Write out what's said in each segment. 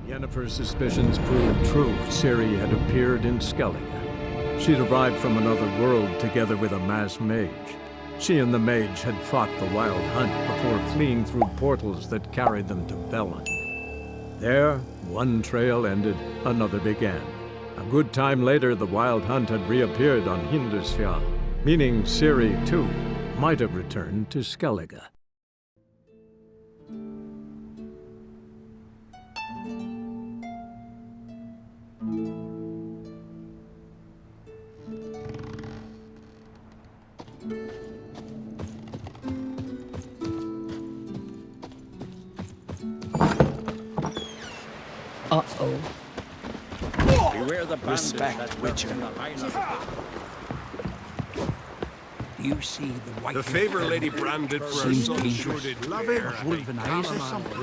Yennefer's suspicions proved true. Ciri had appeared in Skellige. She'd arrived from another world together with a masked mage. She and the mage had fought the Wild Hunt before fleeing through portals that carried them to Velen. There, one trail ended, another began. A good time later, the Wild Hunt had reappeared on Hindarsfjall, meaning Ciri, too, might have returned to Skellige. Uh-oh. Beware the Respect, Witcher. You see the white... The favor Lady Brand did for her Seems son dangerous. sure did love it. Wolven eyes or something.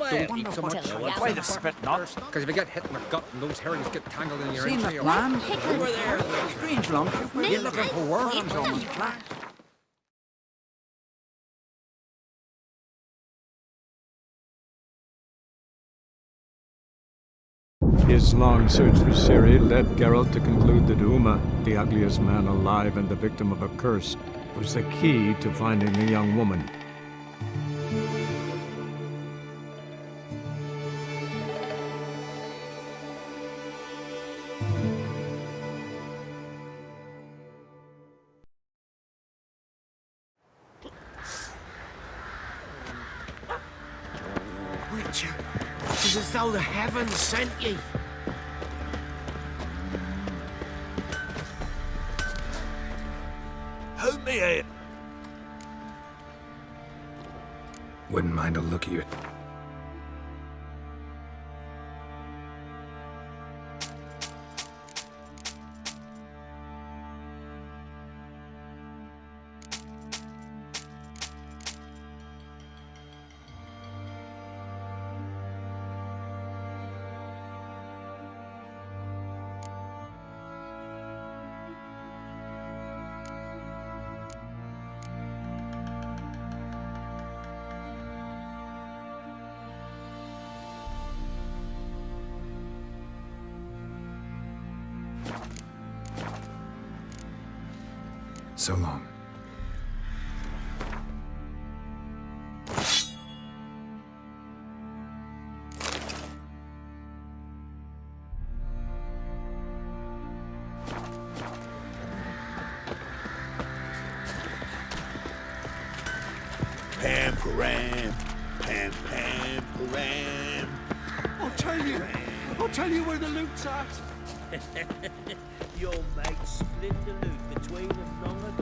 Don't eat so much. Why the spit not? Because if you get hit in the gut and those herrings get tangled in your Seen entry, that land? over there. Strange lump. You're looking for worms on the flat. His long search for Ciri led Geralt to conclude that Uma, the ugliest man alive and the victim of a curse, was the key to finding the young woman. Witcher, it's as though the heavens sent ye. Help me here. Wouldn't mind a look at you. So long. Pam, param, pam, pam, param. I'll tell you where the loot's at. Your mate split the loot between them long ago.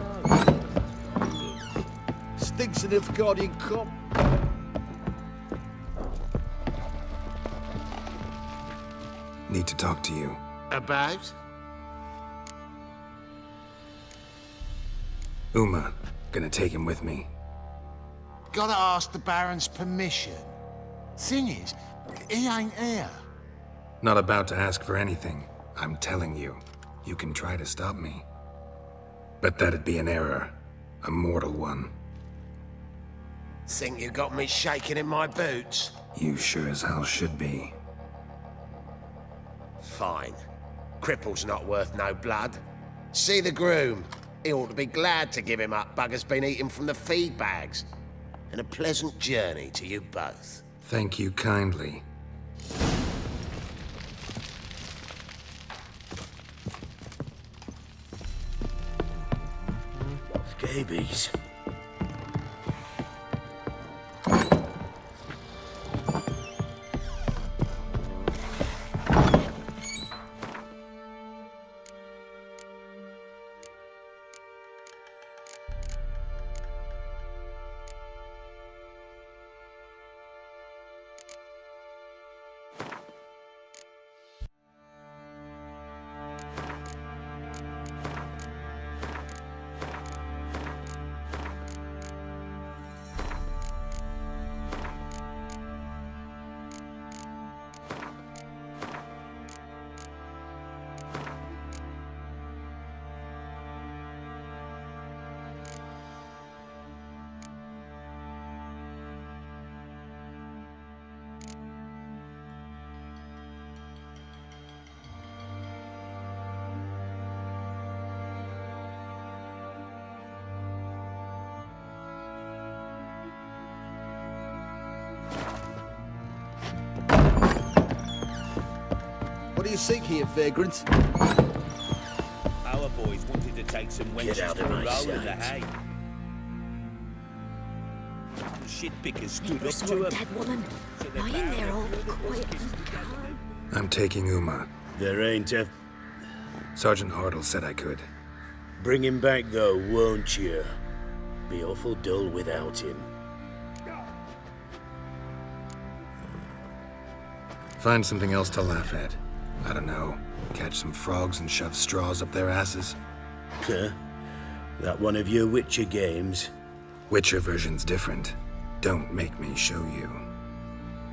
Stinks of the Guardian Cop. Need to talk to you. About? Uma, gonna take him with me. Gotta ask the Baron's permission. Thing is, he ain't here. Not about to ask for anything. I'm telling you, you can try to stop me. But that'd be an error. A mortal one. Think you got me shaking in my boots? You sure as hell should be. Fine. Cripple's not worth no blood. See the groom. He ought to be glad to give him up. Bugger's been eating from the feed bags. And a pleasant journey to you both. Thank you kindly. Scabies. What do you seek here, vagrant? Our boys wanted to take some wenches out for of a my roll in the sight. hay. The shit pickers stood Neighbours up saw to a them. dead woman, So they lying bowed there all and threw the quiet kids and together. calm. I'm taking Uma. There ain't a... Sergeant Hartle said I could. Bring him back, though, won't you? Be awful dull without him. Find something else to laugh at. I don't know. Catch some frogs and shove straws up their asses. Huh? That one of your Witcher games? Witcher version's different. Don't make me show you.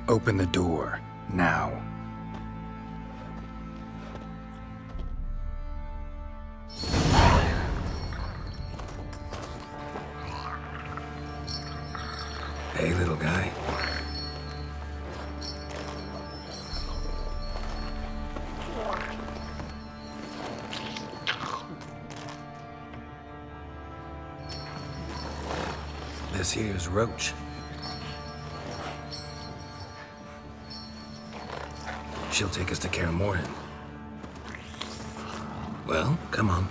Open the door, now. Hey, little guy. This here's Roach. She'll take us to Kaer Morhen. Well, come on.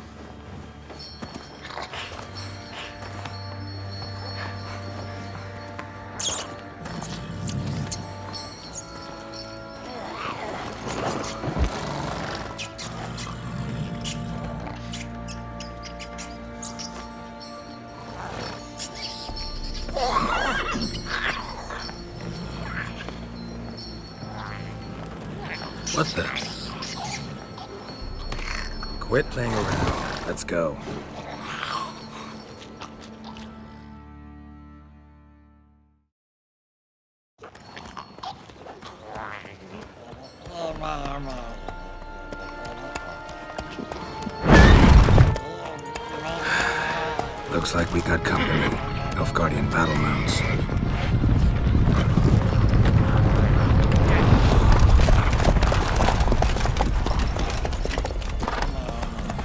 What the? Quit playing around. Let's go. Looks like we got company. Nilfgaardian battle mounts.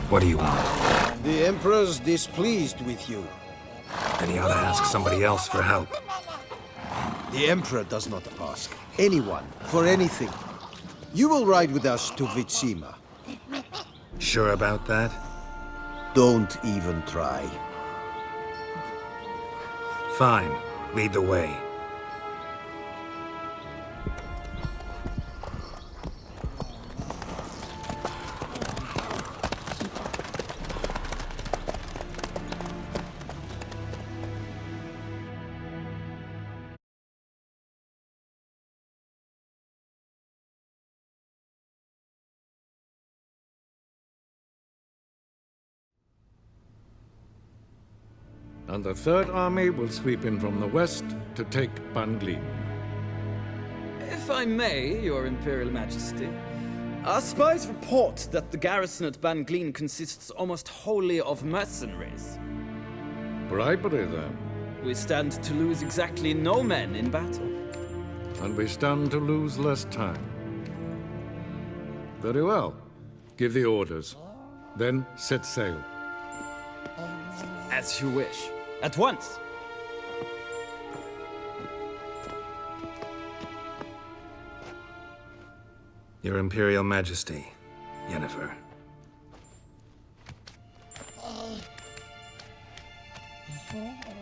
What do you want? The Emperor's displeased with you. Then he ought to ask somebody else for help. The Emperor does not ask anyone for anything. You will ride with us to Vitsima. Sure about that? Don't even try. Fine. Lead the way. And the Third Army will sweep in from the west to take Banglin. If I may, Your Imperial Majesty, our spies report that the garrison at Banglin consists almost wholly of mercenaries. Bribery, then. We stand to lose exactly no men in battle. And we stand to lose less time. Very well. Give the orders. Then set sail. As you wish. At once! Your Imperial Majesty, Yennefer.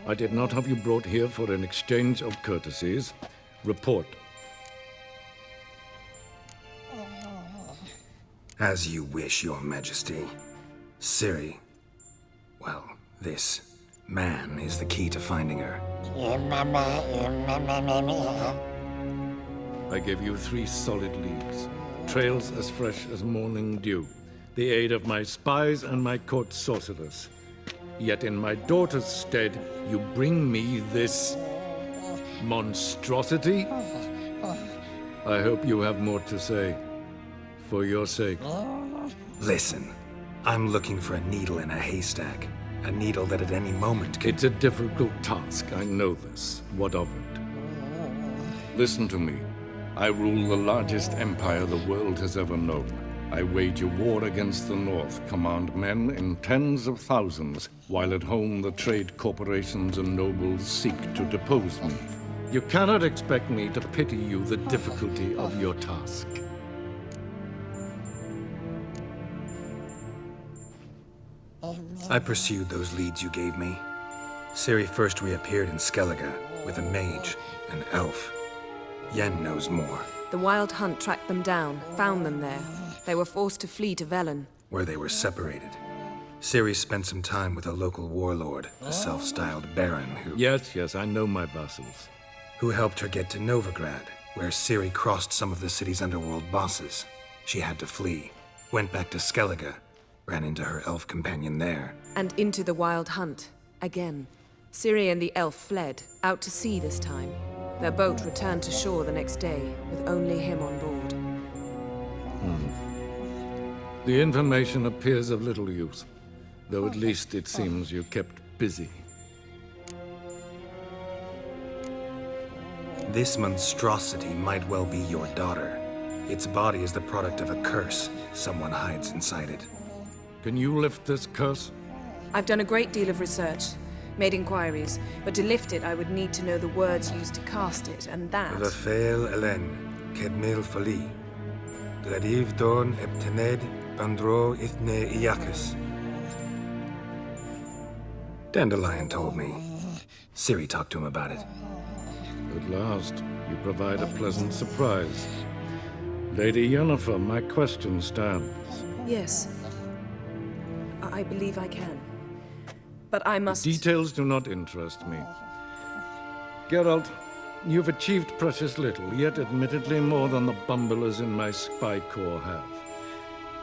I did not have you brought here for an exchange of courtesies. Report. As you wish, Your Majesty. Ciri. Well, this man is the key to finding her. I gave you 3 solid leads. Trails as fresh as morning dew. The aid of my spies and my court sorcerers. Yet in my daughter's stead, you bring me this monstrosity? I hope you have more to say. For your sake. Listen, I'm looking for a needle in a haystack. A needle that at any moment could... It's a difficult task, I know this. What of it? Listen to me. I rule the largest empire the world has ever known. I wage a war against the North, command men in tens of thousands, while at home the trade corporations and nobles seek to depose me. You cannot expect me to pity you the difficulty of your task. I pursued those leads you gave me. Ciri first reappeared in Skellige with a mage, an elf. Yen knows more. The Wild Hunt tracked them down, found them there. They were forced to flee to Velen. Where they were separated. Ciri spent some time with a local warlord, a self-styled baron who... Yes, I know my vassals. Who helped her get to Novigrad, where Ciri crossed some of the city's underworld bosses. She had to flee, went back to Skellige, ran into her elf companion there. And into the Wild Hunt, again. Ciri and the elf fled, out to sea this time. Their boat returned to shore the next day, with only him on board. The information appears of little use, though at least it seems you kept busy. This monstrosity might well be your daughter. Its body is the product of a curse someone hides inside it. Can you lift this curse? I've done a great deal of research, made inquiries, but to lift it I would need to know the words used to cast it, and that... Vafael Elen, Kedmil Fali. Gladiv Dorn Eptened Bandro Ithne Iacus. Dandelion told me. Ciri talked to him about it. At last, you provide a pleasant surprise. Lady Yennefer, my question stands. Yes. I believe I can. But I must... Details do not interest me. Geralt, you've achieved precious little, yet admittedly more than the bumblers in my spy corps have.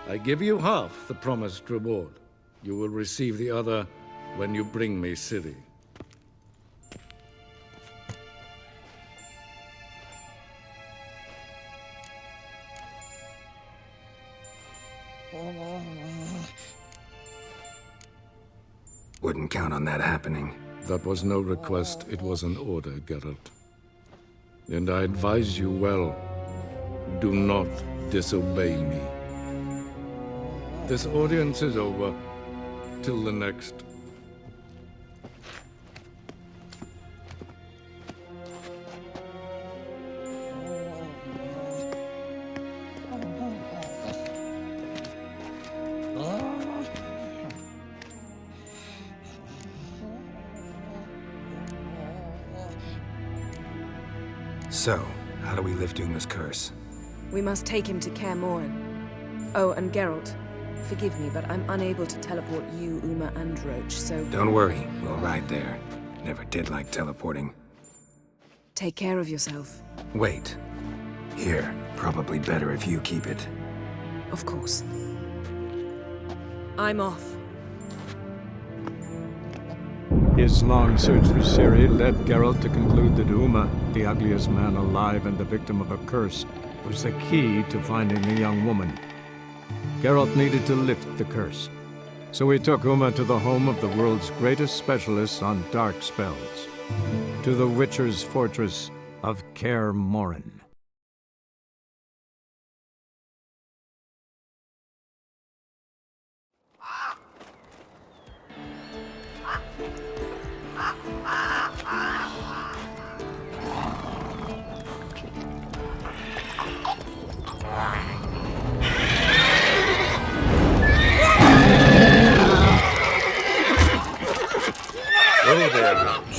I give you half the promised reward. You will receive the other when you bring me Ciri. Wouldn't count on that happening. That was no request, it was an order, Geralt. And I advise you well, do not disobey me. This audience is over. Till the next. So, how do we lift Uma's curse? We must take him to Kaer Morhen. Oh, and Geralt, forgive me, but I'm unable to teleport you, Uma, and Roach, so... Don't worry, we'll ride there. Never did like teleporting. Take care of yourself. Wait. Here, probably better if you keep it. Of course. I'm off. His long search for Ciri led Geralt to conclude that Uma, the ugliest man alive and the victim of a curse, was the key to finding the young woman. Geralt needed to lift the curse, so he took Uma to the home of the world's greatest specialists on dark spells, to the Witcher's fortress of Kaer Morhen. Hello there, Roach.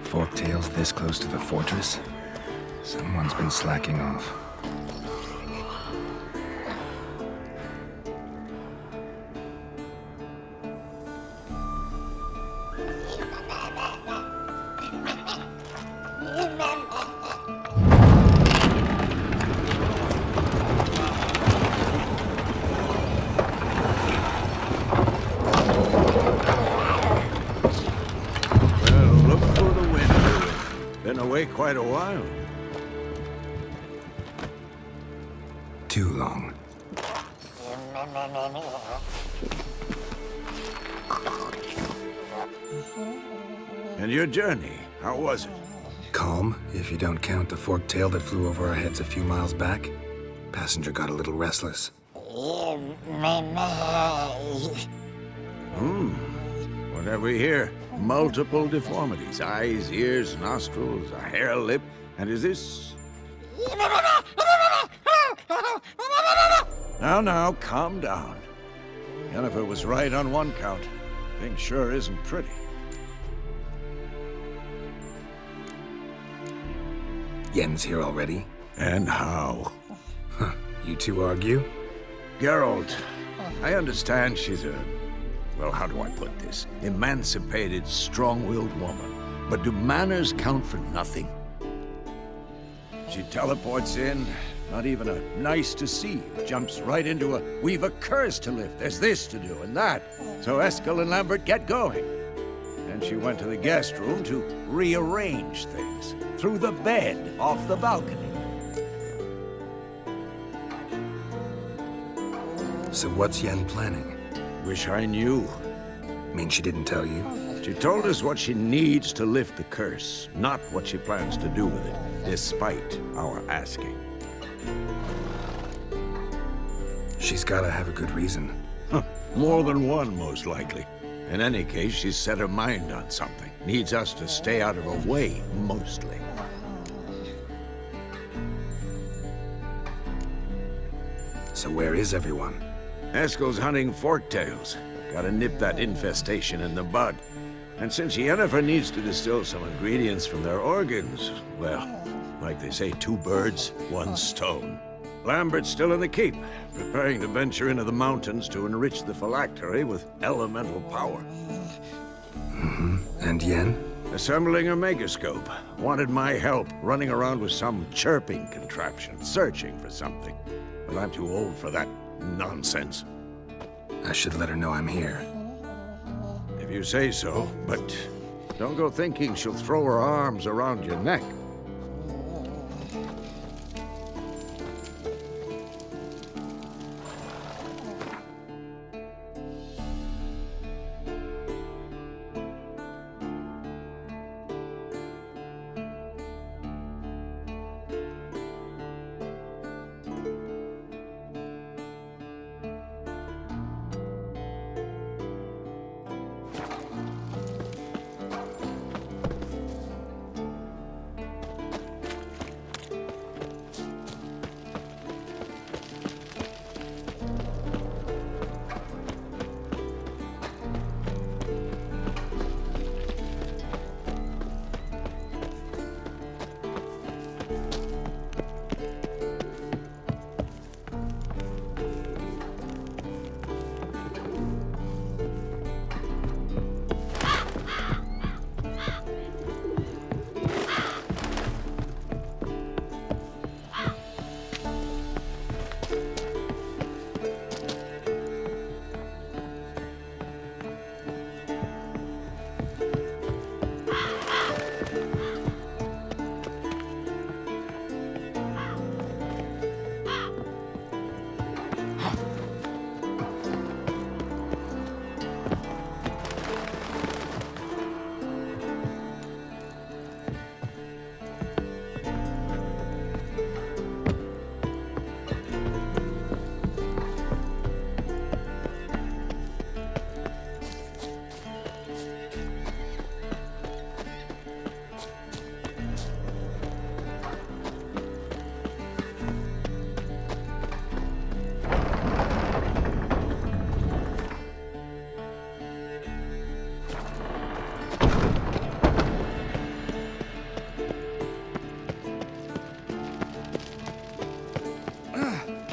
Forktail's this close to the fortress? Someone's been slacking off. Quite a while. Too long. And your journey, how was it? Calm, if you don't count the forktail that flew over our heads a few miles back. Passenger got a little restless. Well, What have we here? Multiple deformities. Eyes, ears, nostrils, a hair lip. And is this... Now, calm down. Yennefer was right on one count. Thing sure isn't pretty. Yen's here already? And how? Huh. You two argue? Geralt, I understand she's a... well, how do I put this? Emancipated, strong-willed woman. But do manners count for nothing? She teleports in, not even a nice to see, jumps right into a, we've a curse to lift, there's this to do and that. So Eskel and Lambert get going. And she went to the guest room to rearrange things. Through the bed, off the balcony. So what's Yen planning? Wish I knew. Mean she didn't tell you? She told us what she needs to lift the curse, not what she plans to do with it, despite our asking. She's gotta have a good reason. More than one, most likely. In any case, she's set her mind on something. Needs us to stay out of her way, mostly. So where is everyone? Eskel's hunting forktails. Gotta nip that infestation in the bud. And since Yennefer needs to distill some ingredients from their organs, well, like they say, 2 birds, 1 stone. Lambert's still in the keep, preparing to venture into the mountains to enrich the phylactery with elemental power. Mm-hmm. And Yen? Assembling a megascope. Wanted my help running around with some chirping contraption, searching for something. But I'm too old for that nonsense. I should let her know I'm here. If you say so, but don't go thinking she'll throw her arms around your neck.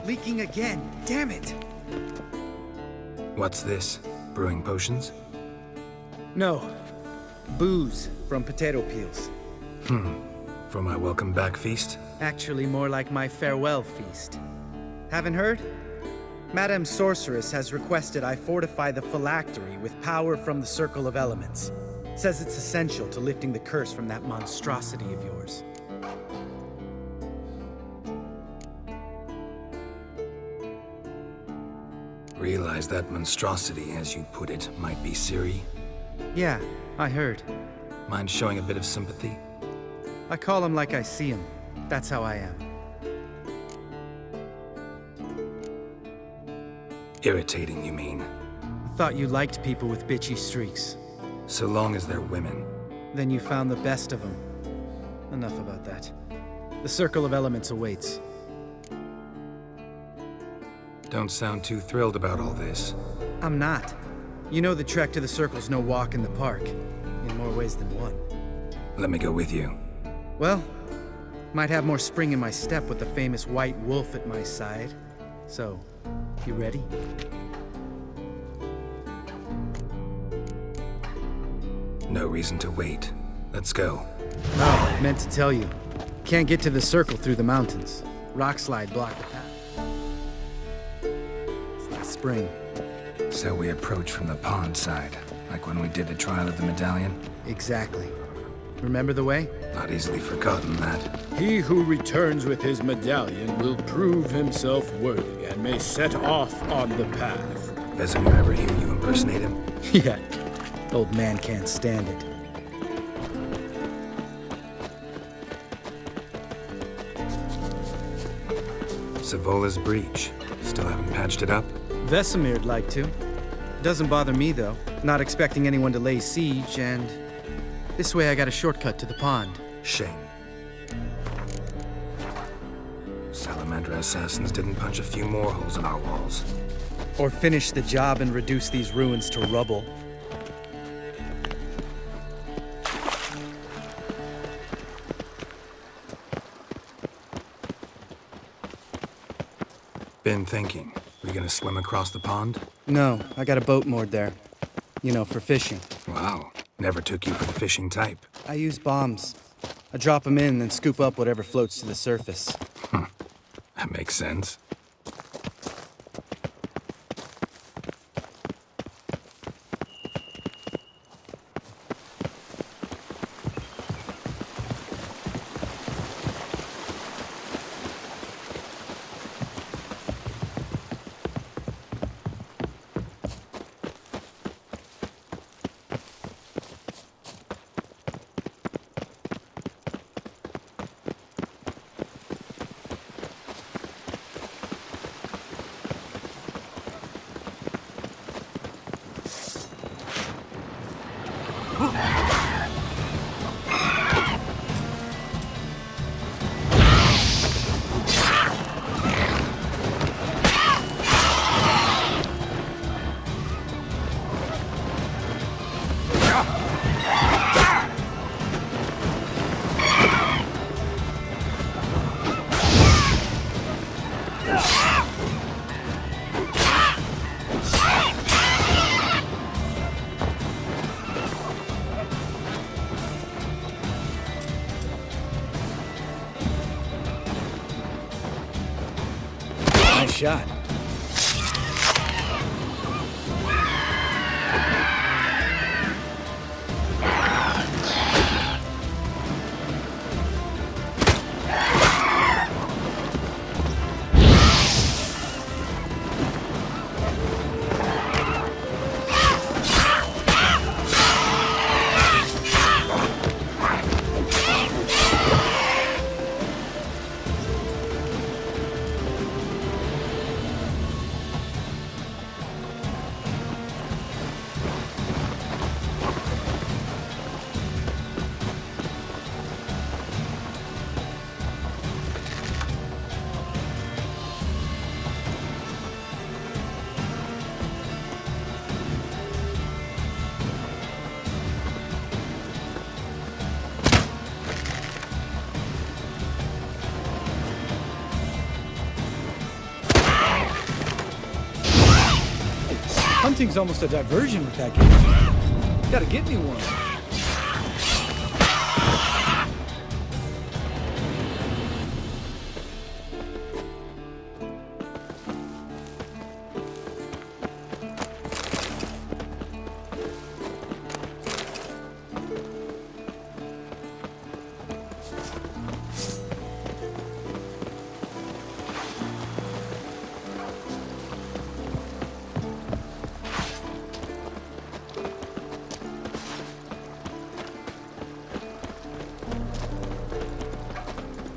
Leaking again. Damn it! What's this? Brewing potions? No. Booze from potato peels. For my welcome back feast? Actually, more like my farewell feast. Haven't heard? Madame Sorceress has requested I fortify the phylactery with power from the Circle of Elements. Says it's essential to lifting the curse from that monstrosity of yours. Realize that monstrosity, as you put it, might be Ciri? Yeah, I heard. Mind showing a bit of sympathy? I call him like I see him. That's how I am. Irritating, you mean? Thought you liked people with bitchy streaks. So long as they're women. Then you found the best of them. Enough about that. The Circle of Elements awaits. Don't sound too thrilled about all this. I'm not. You know the trek to the Circle's no walk in the park. In more ways than one. Let me go with you. Well, might have more spring in my step with the famous white wolf at my side. So, you ready? No reason to wait. Let's go. Oh, meant to tell you. Can't get to the Circle through the mountains. Rockslide blocked the path. It's last spring. So we approach from the pond side, like when we did the trial of the medallion? Exactly. Remember the way? Not easily forgotten, that. He who returns with his medallion will prove himself worthy and may set off on the path. Vesemir ever hear you impersonate him? Yeah. Old man can't stand it. Savola's breach. Still haven't patched it up? Vesemir'd like to. Doesn't bother me, though. Not expecting anyone to lay siege, and... this way I got a shortcut to the pond. Shame. Salamander assassins didn't punch a few more holes in our walls. Or finish the job and reduce these ruins to rubble. Been thinking. We gonna swim across the pond? No, I got a boat moored there. You know, for fishing. Wow. Never took you for the fishing type. I use bombs. I drop them in and scoop up whatever floats to the surface. That makes sense. Shot. Hunting's almost a diversion with that game. Gotta get me one.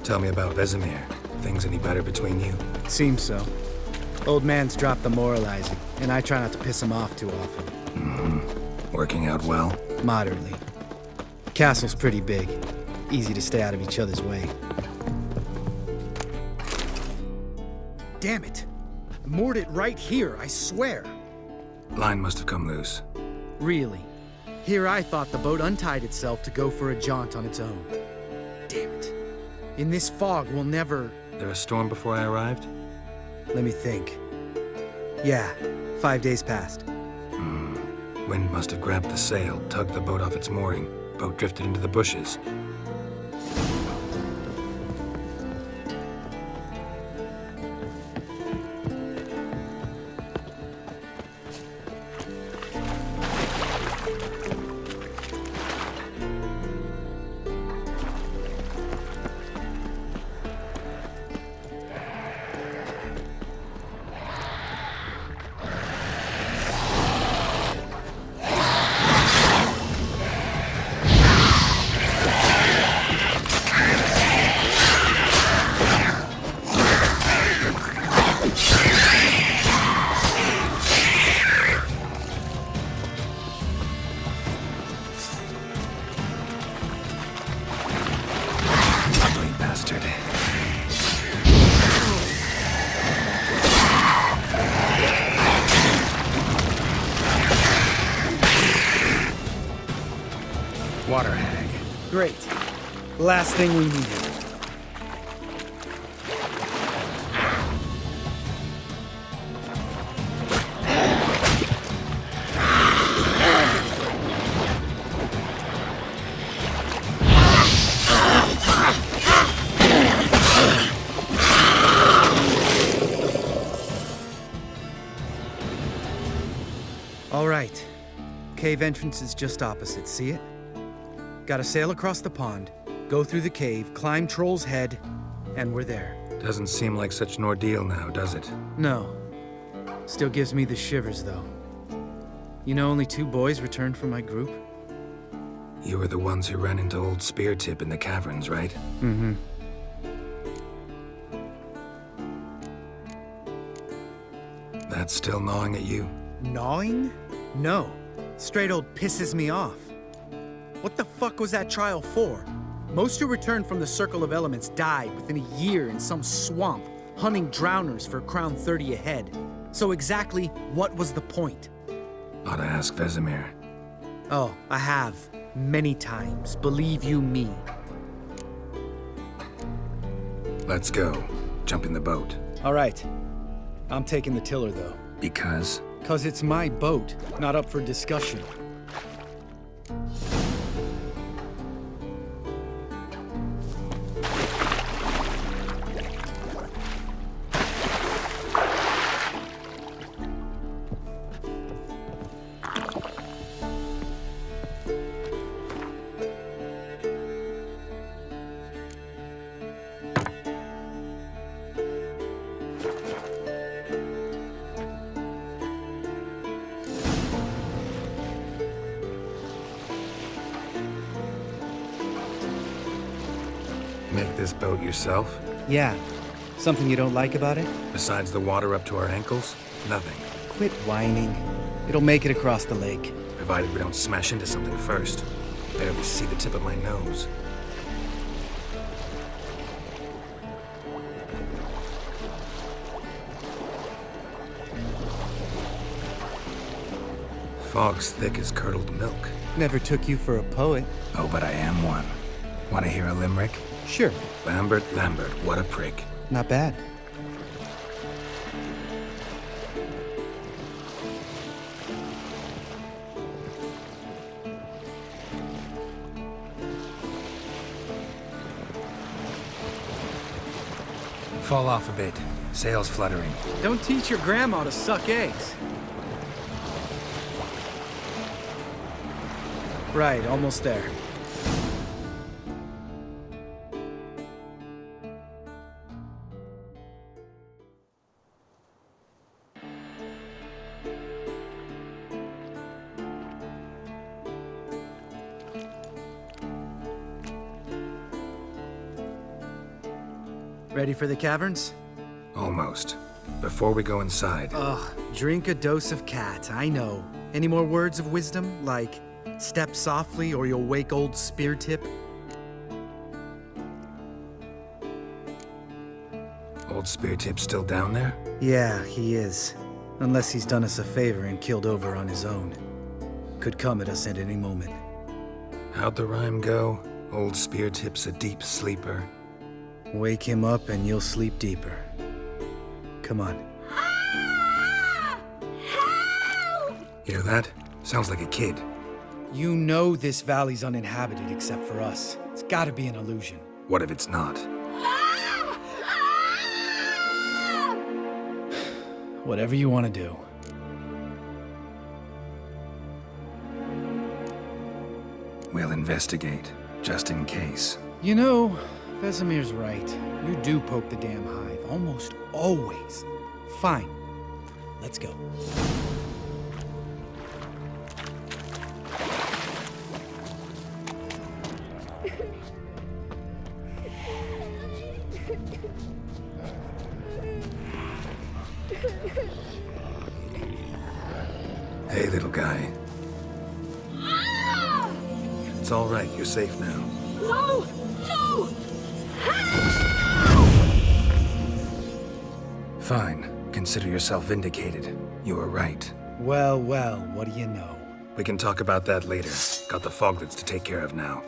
Tell me about Vesemir. Things any better between you? Seems so. Old man's dropped the moralizing, and I try not to piss him off too often. Working out well? Moderately. Castle's pretty big. Easy to stay out of each other's way. Damn it! Moored it right here, I swear! Line must have come loose. Really? Here I thought the boat untied itself to go for a jaunt on its own. Damn it. In this fog, we'll never... There a storm before I arrived? Let me think. Yeah, 5 days passed. Wind must have grabbed the sail, tugged the boat off its mooring. Boat drifted into the bushes. Water hag. Great. Last thing we needed. All right. Cave entrance is just opposite, see it? Gotta sail across the pond, go through the cave, climb Troll's Head, and we're there. Doesn't seem like such an ordeal now, does it? No. Still gives me the shivers, though. You know, only 2 boys returned from my group? You were the ones who ran into old Speartip in the caverns, right? Mm-hmm. That's still gnawing at you? Gnawing? No. Straight old pisses me off. What the fuck was that trial for? Most who returned from the Circle of Elements died within a year in some swamp, hunting drowners for crown 30 a head. So exactly what was the point? Ought to ask Vesemir. Oh, I have. Many times, believe you me. Let's go. Jump in the boat. All right. I'm taking the tiller, though. Because? 'Cause it's my boat, not up for discussion. Make this boat yourself? Yeah. Something you don't like about it? Besides the water up to our ankles? Nothing. Quit whining. It'll make it across the lake. Provided we don't smash into something first. Barely see the tip of my nose. Fog's thick as curdled milk. Never took you for a poet. Oh, but I am one. Want to hear a limerick? Sure. Lambert, what a prick. Not bad. Fall off a bit. Sails fluttering. Don't teach your grandma to suck eggs. Right, almost there. Ready for the caverns? Almost. Before we go inside... Ugh, drink a dose of cat, I know. Any more words of wisdom, like, Step softly or you'll wake old Speartip. Old Speartip's still down there? Yeah, he is. Unless he's done us a favor and killed over on his own. Could come at us at any moment. How'd the rhyme go? Old Speartip's a deep sleeper. Wake him up and you'll sleep deeper. Come on. Hear that? Sounds like a kid. You know this valley's uninhabited except for us. It's gotta be an illusion. What if it's not? Whatever you want to do. We'll investigate, just in case. You know, Vesemir's right. You do poke the damn hive, almost always. Fine. Let's go. Hey, little guy. It's all right. You're safe now. No! No! Fine. Consider yourself vindicated. You were right. Well, well, what do you know? We can talk about that later. Got the foglets to take care of now.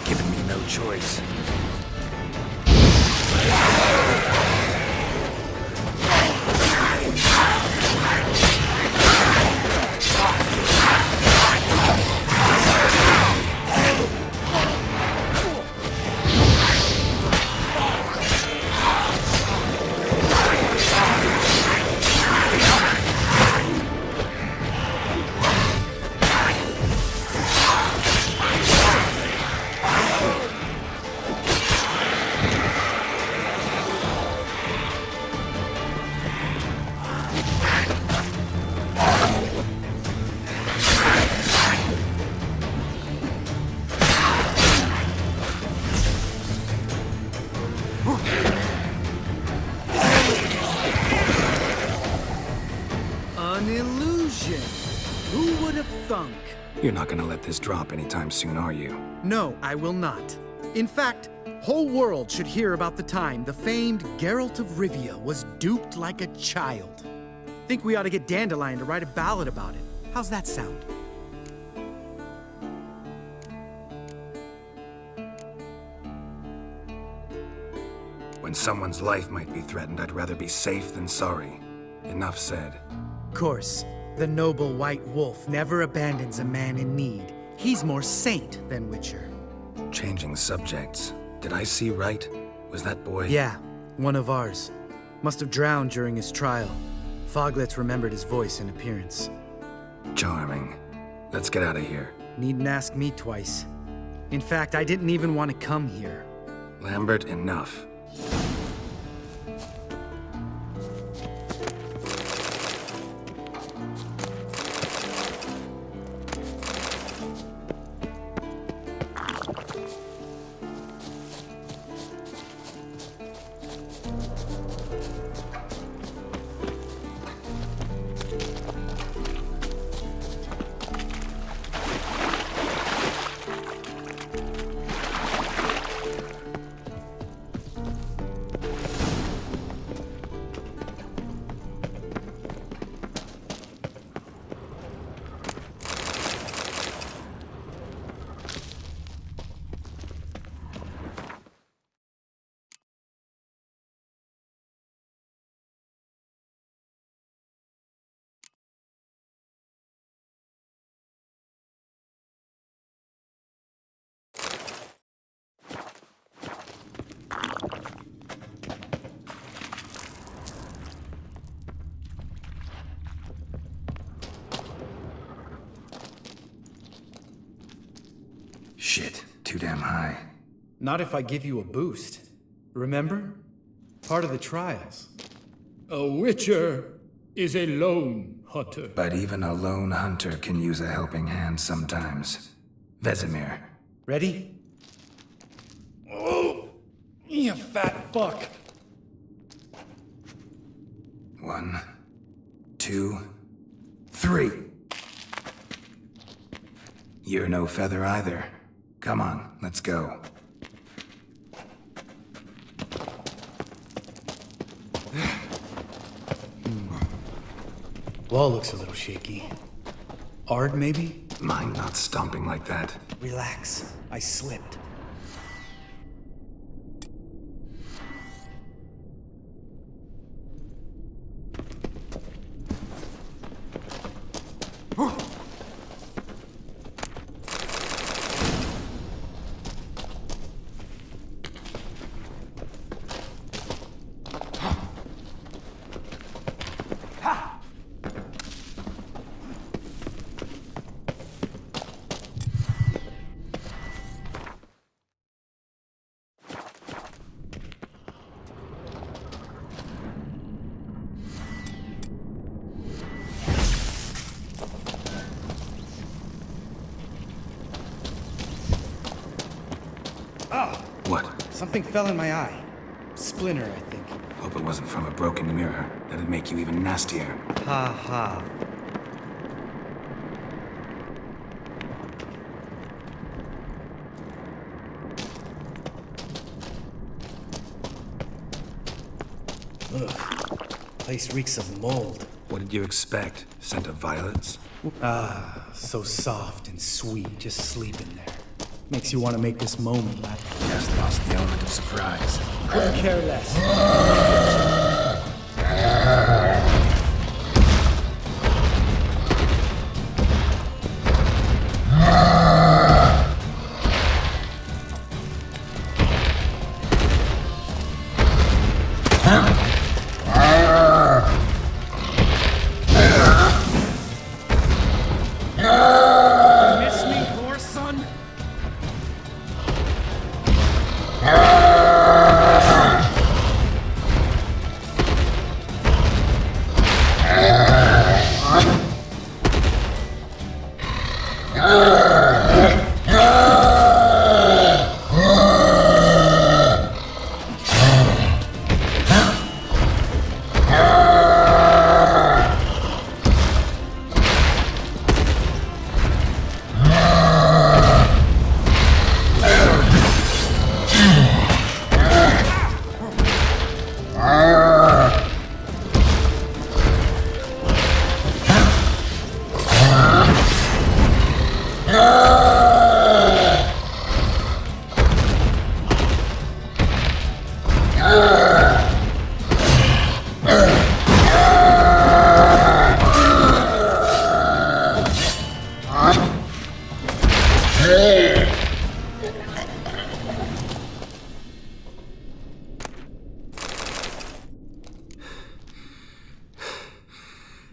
Giving me no choice. You're not gonna let this drop anytime soon, are you? No, I will not. In fact, whole world should hear about the time the famed Geralt of Rivia was duped like a child. Think we ought to get Dandelion to write a ballad about it. How's that sound? When someone's life might be threatened, I'd rather be safe than sorry. Enough said. Of course. The noble white wolf never abandons a man in need. He's more saint than Witcher. Changing subjects. Did I see right? Was that boy? Yeah, one of ours. Must have drowned during his trial. Foglets remembered his voice and appearance. Charming. Let's get out of here. Needn't ask me twice. In fact, I didn't even want to come here. Lambert, enough. Shit, too damn high. Not if I give you a boost. Remember? Part of the trials. A witcher is a lone hunter. But even a lone hunter can use a helping hand sometimes. Vesemir. Ready? Oh, you fat fuck. 1, 2, 3. You're no feather either. Come on, let's go. Wall looks a little shaky. Ard, maybe? Mine not stomping like that. Relax. I slipped. Something fell in my eye. Splinter, I think. Hope it wasn't from a broken mirror. That'd make you even nastier. Ha ha. Ugh. Place reeks of mold. What did you expect? Scent of violets? Ah, so soft and sweet. Just sleep in there. Makes you want to make this moment last. Just lost the element of surprise. Couldn't care less.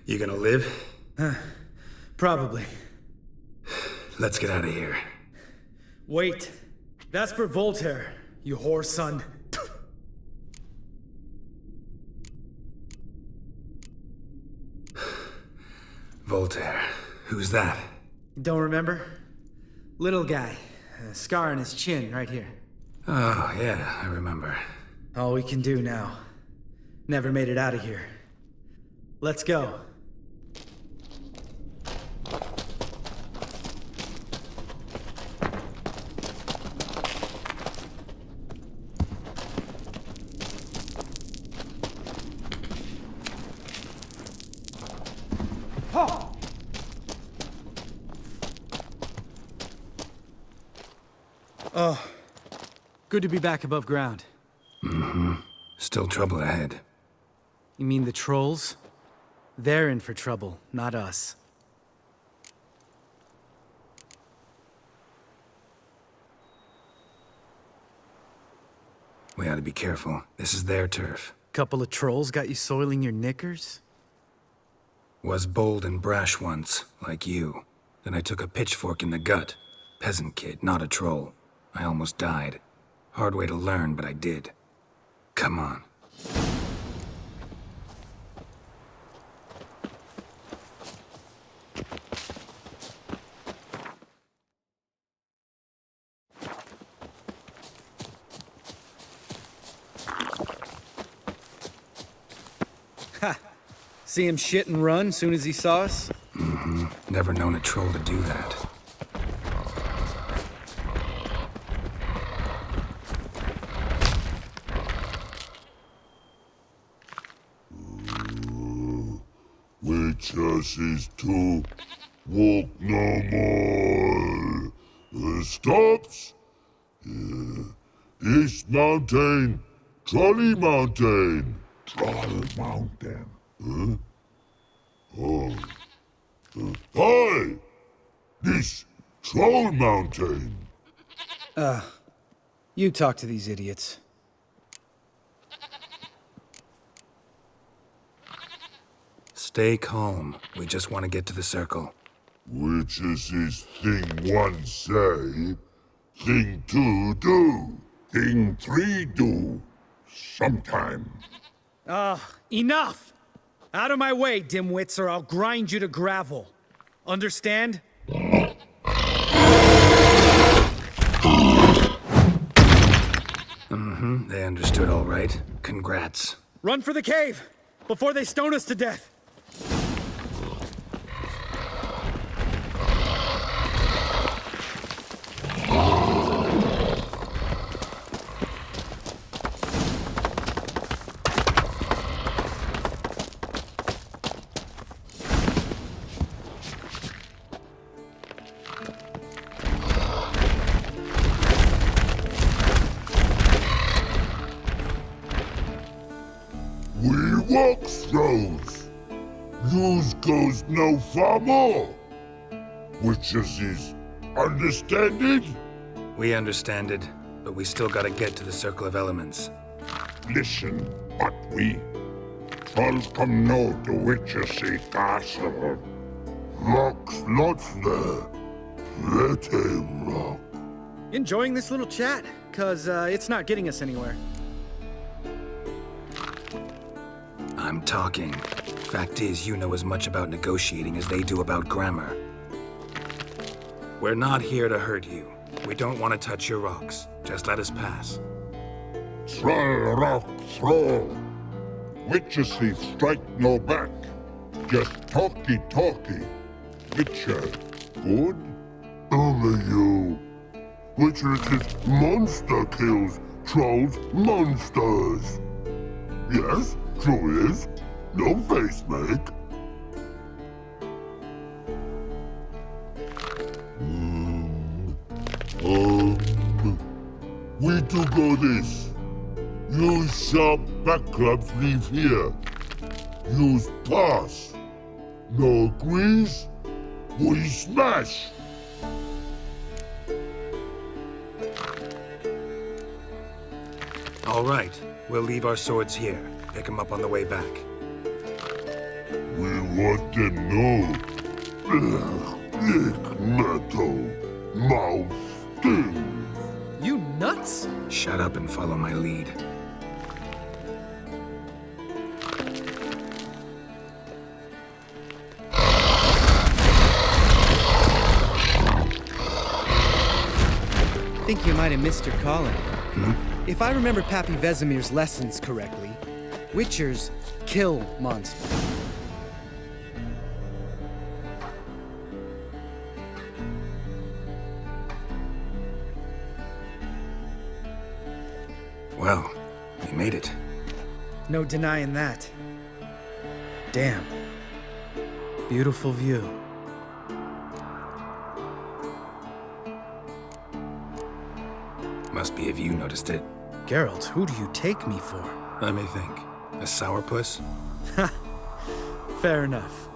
You gonna live? Probably. Let's get out of here. Wait. That's for Voltaire, you whore son. Voltaire. Who's that? Don't remember? Little guy. A scar on his chin, right here. Oh, yeah, I remember. All we can do now. Never made it out of here. Let's go. Oh, good to be back above ground. Mm-hmm. Still trouble ahead. You mean the trolls? They're in for trouble, not us. We ought to be careful. This is their turf. Couple of trolls got you soiling your knickers? Was bold and brash once, like you. Then I took a pitchfork in the gut. Peasant kid, not a troll. I almost died. Hard way to learn, but I did. Come on. Ha! See him shit and run soon as he saw us? Mm-hmm. Never known a troll to do that. Witches is to walk no more. Stops. East Mountain, Trolley Mountain. Troll Mountain. Huh? Oh. Hi! This Troll Mountain. You talk to these idiots. Stay calm. We just want to get to the circle. Witches is thing one say, thing two do, thing three do, sometime. Enough! Out of my way, dimwits, or I'll grind you to gravel. Understand? They understood all right. Congrats. Run for the cave! Before they stone us to death! Walk throws. Yous goes no far more. Witches is understand it? We understand it, but we still gotta get to the Circle of Elements. Listen, but we troll come no to witches castle. Rocks lots there. Pretty rock. Enjoying this little chat? 'Cause it's not getting us anywhere. I'm talking. Fact is, you know as much about negotiating as they do about grammar. We're not here to hurt you. We don't want to touch your rocks. Just let us pass. Troll rock throw. Witches strike no back. Just talky. Witcher, good? Only you. Witches is monster kills. Trolls monsters. Yes? True is. No face make. We do go this. Use sharp back clubs leave here. Use pass. No agrees? We smash. All right. We'll leave our swords here. Pick them up on the way back. We want them know. Lick metal. Mouth stings. You nuts? Shut up and follow my lead. I think you might have missed your calling. If I remember Pappy Vesemir's lessons correctly, Witchers kill monsters. Well, we made it. No denying that. Damn. Beautiful view. Must be if you noticed it. Geralt, who do you take me for? Let me think. A sourpuss? Fair enough.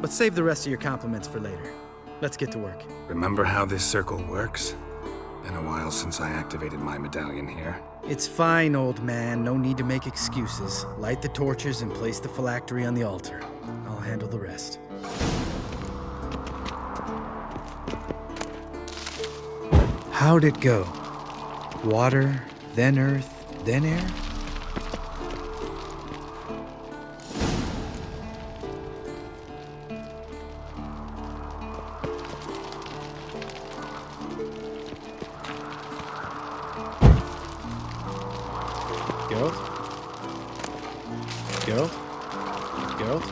But save the rest of your compliments for later. Let's get to work. Remember how this circle works? Been a while since I activated my medallion here. It's fine, old man. No need to make excuses. Light the torches and place the phylactery on the altar. I'll handle the rest. How'd it go? Water, then earth, then air? Geralt? Geralt? Geralt?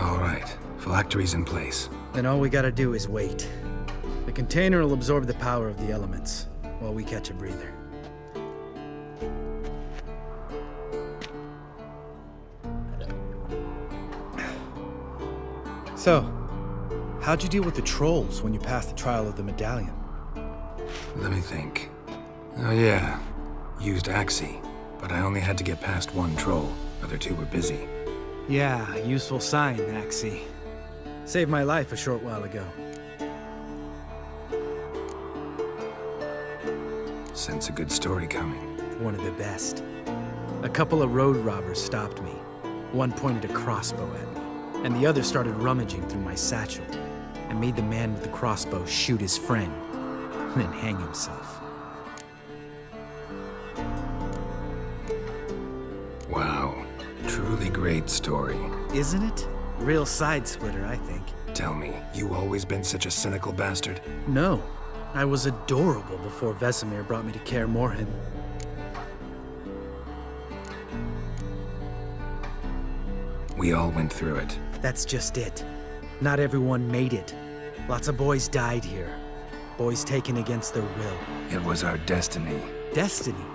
All right. Phylactery's in place. Then all we gotta do is wait. The container will absorb the power of the elements, while we catch a breather. So, how'd you deal with the trolls when you passed the trial of the medallion? Let me think. Oh yeah, used Axie, but I only had to get past one troll. Other two were busy. Yeah, useful sign, Axie. Saved my life a short while ago. Sense a good story coming. One of the best. A couple of road robbers stopped me. One pointed a crossbow at me, and the other started rummaging through my satchel, and made the man with the crossbow shoot his friend, then hang himself. Wow, truly great story. Isn't it? Real side-splitter, I think. Tell me, you always been such a cynical bastard? No. I was adorable before Vesemir brought me to Kaer Morhen. We all went through it. That's just it. Not everyone made it. Lots of boys died here. Boys taken against their will. It was our destiny. Destiny?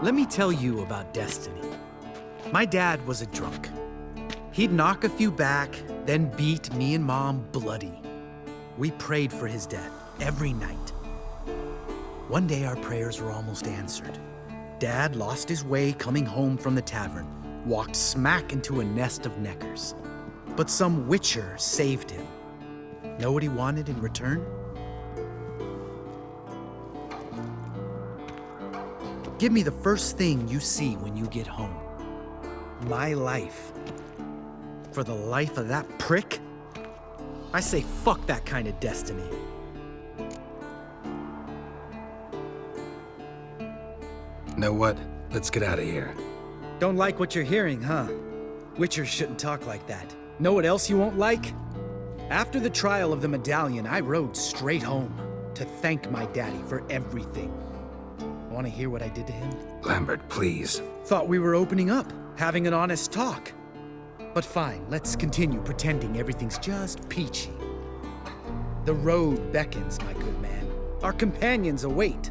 Let me tell you about destiny. My dad was a drunk. He'd knock a few back, then beat me and Mom bloody. We prayed for his death every night. One day our prayers were almost answered. Dad lost his way coming home from the tavern, walked smack into a nest of neckers. But some witcher saved him. Know what he wanted in return? Give me the first thing you see when you get home. My life. For the life of that prick? I say fuck that kind of destiny. Know what? Let's get out of here. Don't like what you're hearing, huh? Witchers shouldn't talk like that. Know what else you won't like? After the trial of the medallion, I rode straight home to thank my daddy for everything. Want to hear what I did to him? Lambert, please. Thought we were opening up, having an honest talk. But fine, let's continue pretending everything's just peachy. The road beckons, my good man. Our companions await.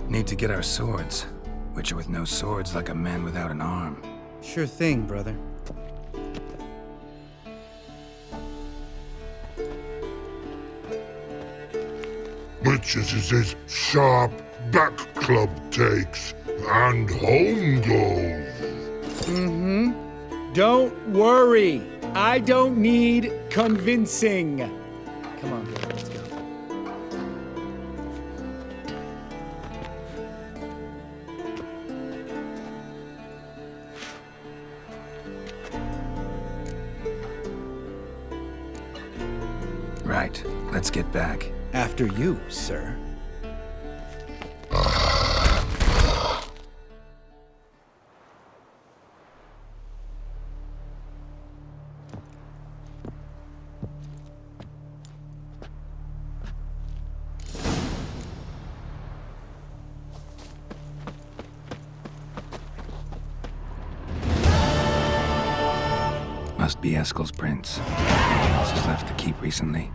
Need to get our swords. Witcher with no swords like a man without an arm. Sure thing, brother. Witches is his sharp back club takes, and home goes. Mm-hmm. Don't worry. I don't need convincing. Come on, brother, let's go. Right. Let's get back. After you, sir. Must be Eskel's prints. No one else has left the keep recently.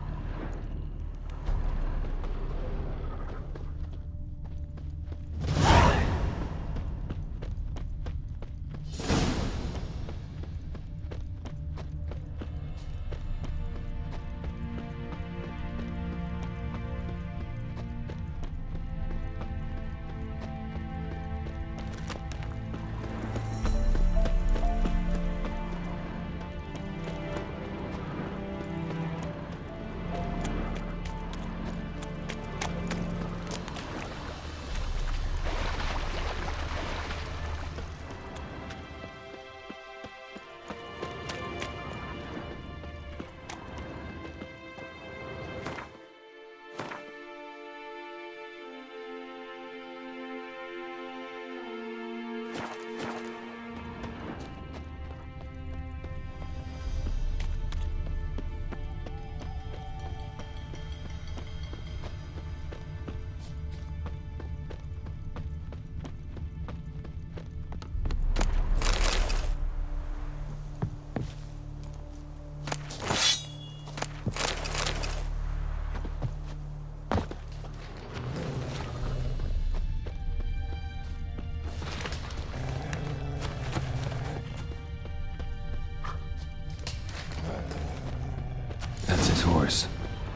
course.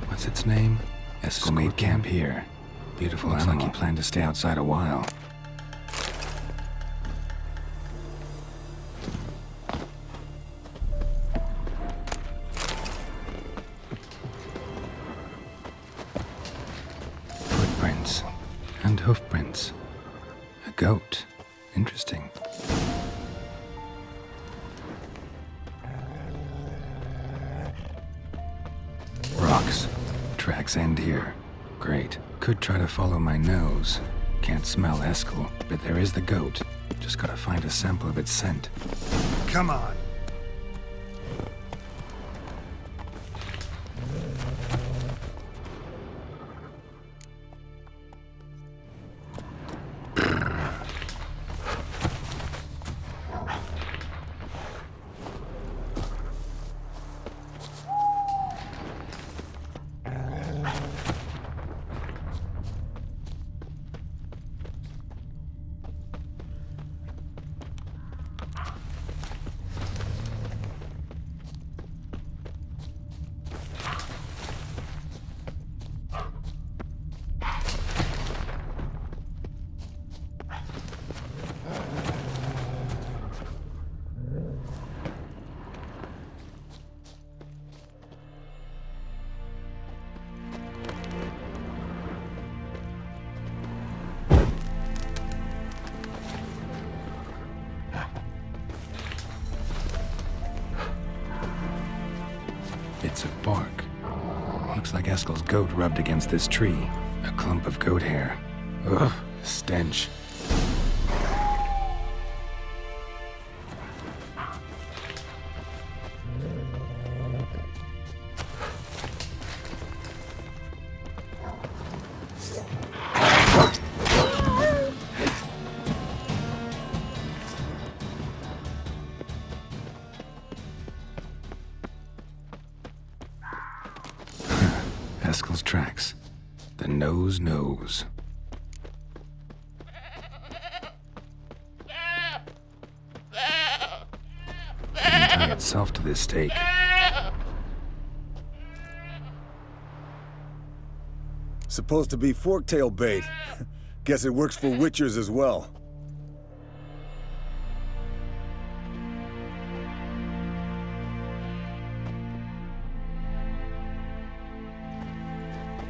What's its name? Eskel made camp here. Beautiful animal. Looks like he planned to stay outside a while. Footprints. And hoofprints. A goat. Interesting. Rocks. Tracks end here. Great. Could try to follow my nose. Can't smell Eskel, but there is the goat. Just gotta find a sample of its scent. Come on. Bits of bark. Looks like Eskel's goat rubbed against this tree. A clump of goat hair. Ugh, stench. Eskel's tracks. The nose knows. Didn't tie itself to this stake. Supposed to be forktail bait. Guess it works for witchers as well.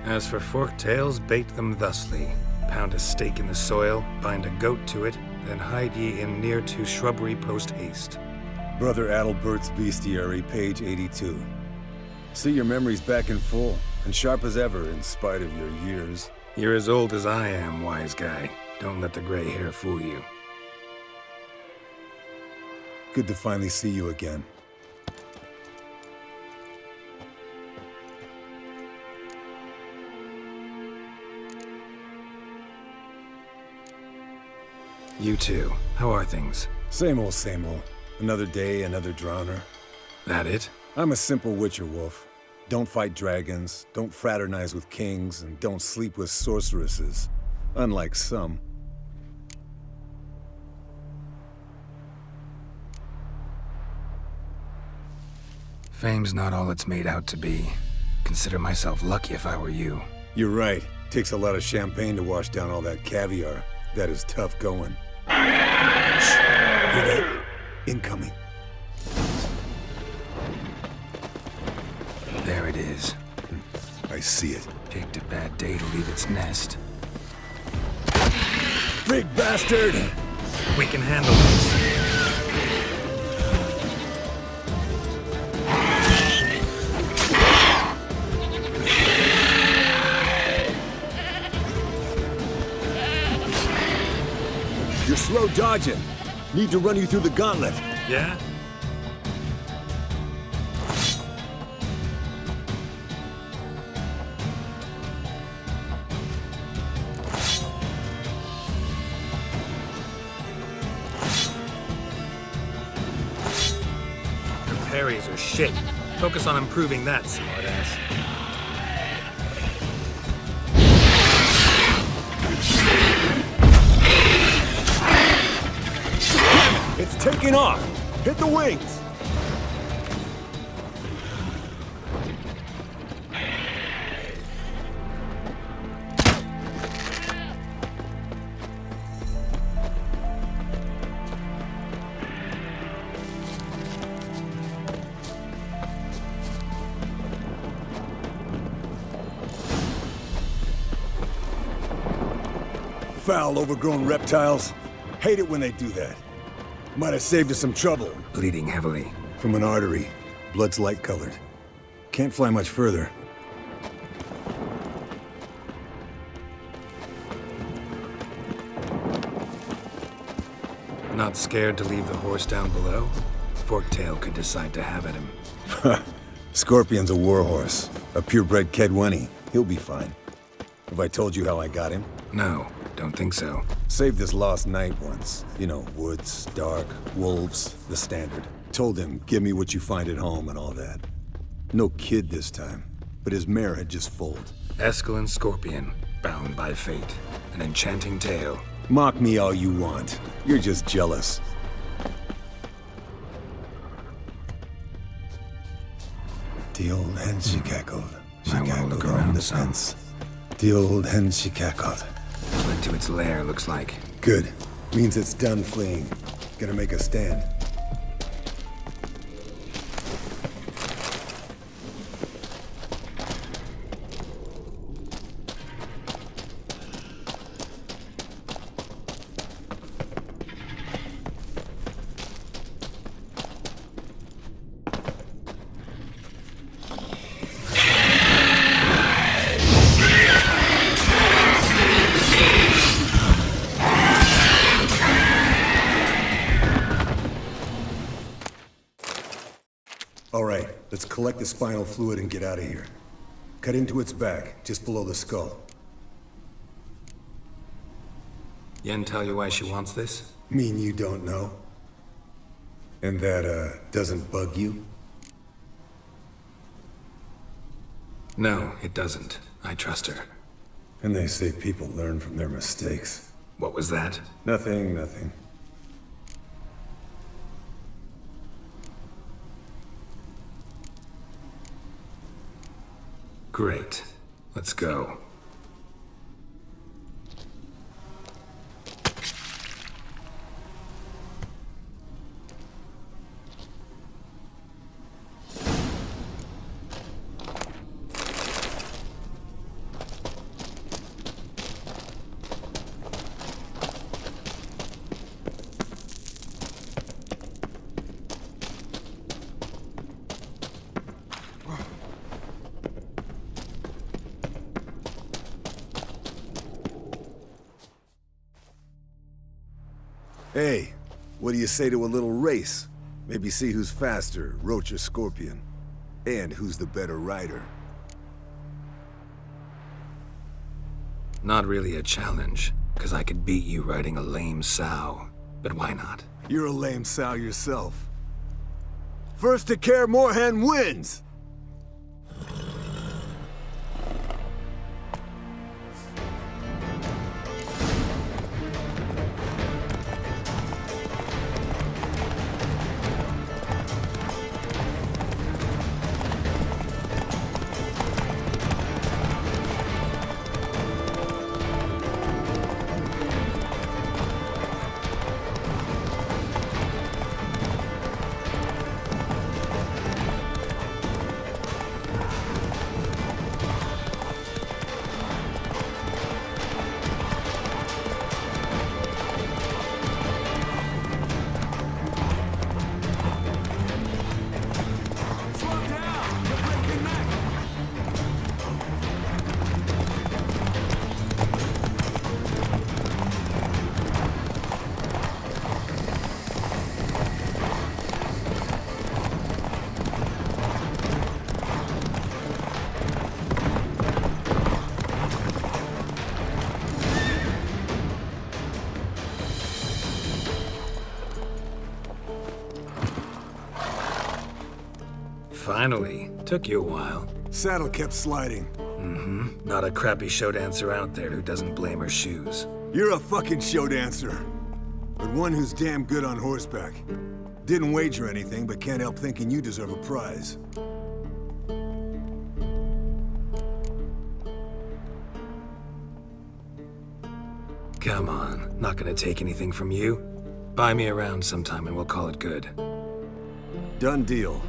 As for forktails, bait them thusly. Pound a stake in the soil, bind a goat to it, then hide ye in near to shrubbery post haste. Brother Adalbert's Bestiary, page 82. See, your memory's back in full, and sharp as ever in spite of your years. You're as old as I am, wise guy. Don't let the gray hair fool you. Good to finally see you again. You too. How are things? Same old, same old. Another day, another drowner. That it? I'm a simple witcher wolf. Don't fight dragons, don't fraternize with kings, and don't sleep with sorceresses. Unlike some. Fame's not all it's made out to be. Consider myself lucky if I were you. You're right. Takes a lot of champagne to wash down all that caviar. That is tough going. Shh. Hear that? Incoming. There it is. I see it. Picked a bad day to leave its nest. Big bastard! We can handle this. You're slow dodging. Need to run you through the gauntlet. Yeah? Your parries are shit. Focus on improving that, smartass. It's taking off! Hit the wings! Foul, overgrown reptiles. Hate it when they do that. Might have saved us some trouble. Bleeding heavily. From an artery. Blood's light-colored. Can't fly much further. Not scared to leave the horse down below? Forktail could decide to have at him. Scorpion's a warhorse. A purebred Kedwenny. He'll be fine. Have I told you how I got him? No, don't think so. Saved this lost knight once. You know, woods, dark, wolves, the standard. Told him, give me what you find at home and all that. No kid this time, but his mare had just foaled. Eskel and Scorpion, bound by fate. An enchanting tale. Mock me all you want. You're just jealous. The old hen she cackled. She cackled on the fence. The old hen she cackled. Fled to its lair, looks like. Good. Means it's done fleeing. Gonna make a stand. Alright, let's collect the spinal fluid and get out of here. Cut into its back, just below the skull. Yen tell you why she wants this? Mean you don't know? And that, doesn't bug you? No, it doesn't. I trust her. And they say people learn from their mistakes. What was that? Nothing, nothing. Great. Let's go. Hey, what do you say to a little race? Maybe see who's faster, Roach or Scorpion. And who's the better rider. Not really a challenge, because I could beat you riding a lame sow. But why not? You're a lame sow yourself. First to Kaer Morhen wins! Finally. Took you a while. Saddle kept sliding. Mm-hmm. Not a crappy show dancer out there who doesn't blame her shoes. You're a fucking show dancer. But one who's damn good on horseback. Didn't wager anything, but can't help thinking you deserve a prize. Come on. Not gonna take anything from you. Buy me around sometime and we'll call it good. Done deal.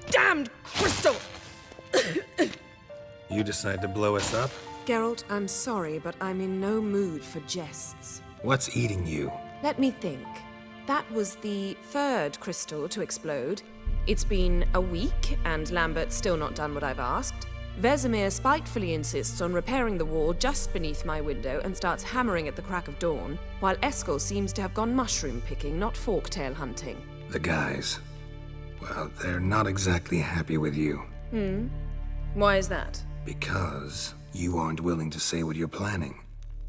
Damned crystal! You decide to blow us up? Geralt, I'm sorry, but I'm in no mood for jests. What's eating you? Let me think. That was the third crystal to explode. It's been a week, and Lambert's still not done what I've asked. Vesemir spitefully insists on repairing the wall just beneath my window and starts hammering at the crack of dawn, while Eskel seems to have gone mushroom picking, not forktail hunting. The guys. Well, they're not exactly happy with you. Why is that? Because you aren't willing to say what you're planning.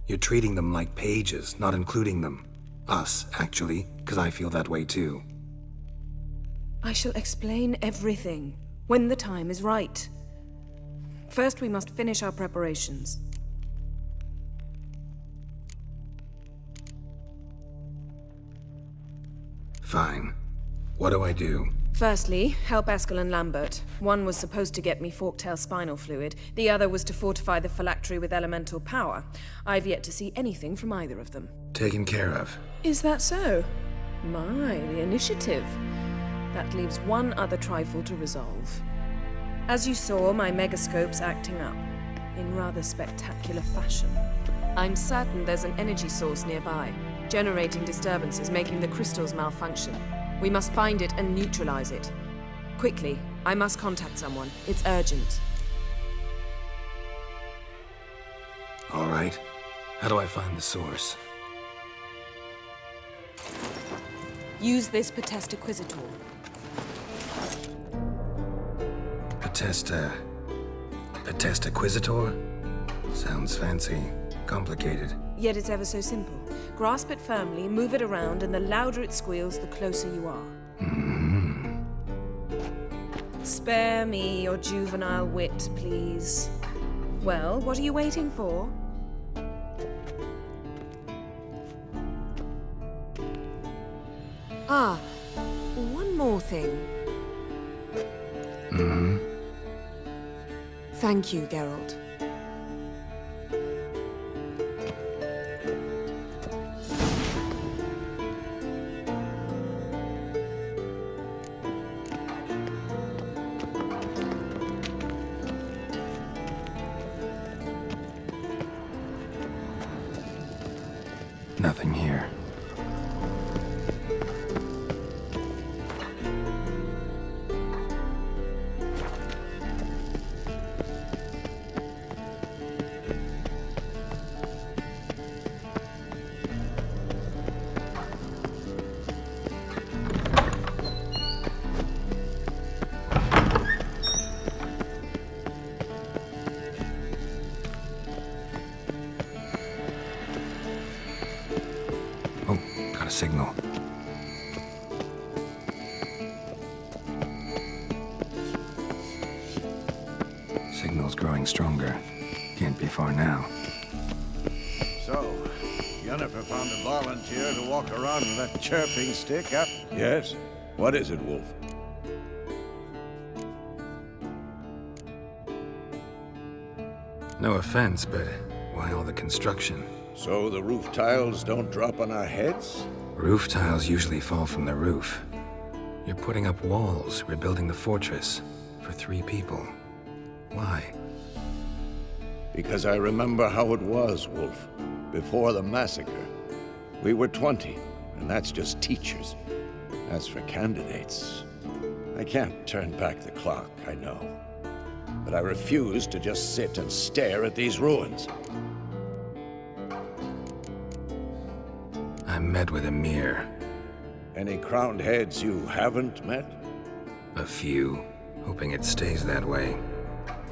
You're treating them like pages, not including them. Us, actually, because I feel that way too. I shall explain everything, when the time is right. First, we must finish our preparations. Fine. What do I do? Firstly, help Eskel and Lambert. One was supposed to get me Forktail spinal fluid, the other was to fortify the phylactery with elemental power. I've yet to see anything from either of them. Taken care of. Is that so? My, the initiative. That leaves one other trifle to resolve. As you saw, my megascope's acting up, in rather spectacular fashion. I'm certain there's an energy source nearby, generating disturbances, making the crystals malfunction. We must find it and neutralize it. Quickly, I must contact someone. It's urgent. All right. How do I find the source? Use this Potesta Quisitor. Potesta Quisitor? Sounds fancy. Complicated. Yet it's ever so simple. Grasp it firmly, move it around, and the louder it squeals, the closer you are. Spare me your juvenile wit, please. Well, what are you waiting for? Ah, one more thing. Thank you, Geralt. Nothing here. Signal. Signal's growing stronger. Can't be far now. So, Yennefer found a volunteer to walk around with that chirping stick, huh? Yes. What is it, Wolf? No offense, but why all the construction? So the roof tiles don't drop on our heads? Roof tiles usually fall from the roof. You're putting up walls, rebuilding the fortress. For 3 people. Why? Because I remember how it was, Wolf. Before the massacre. We were 20, and that's just teachers. As for candidates, I can't turn back the clock, I know. But I refuse to just sit and stare at these ruins. I met with Emir. Any crowned heads you haven't met? A few, hoping it stays that way.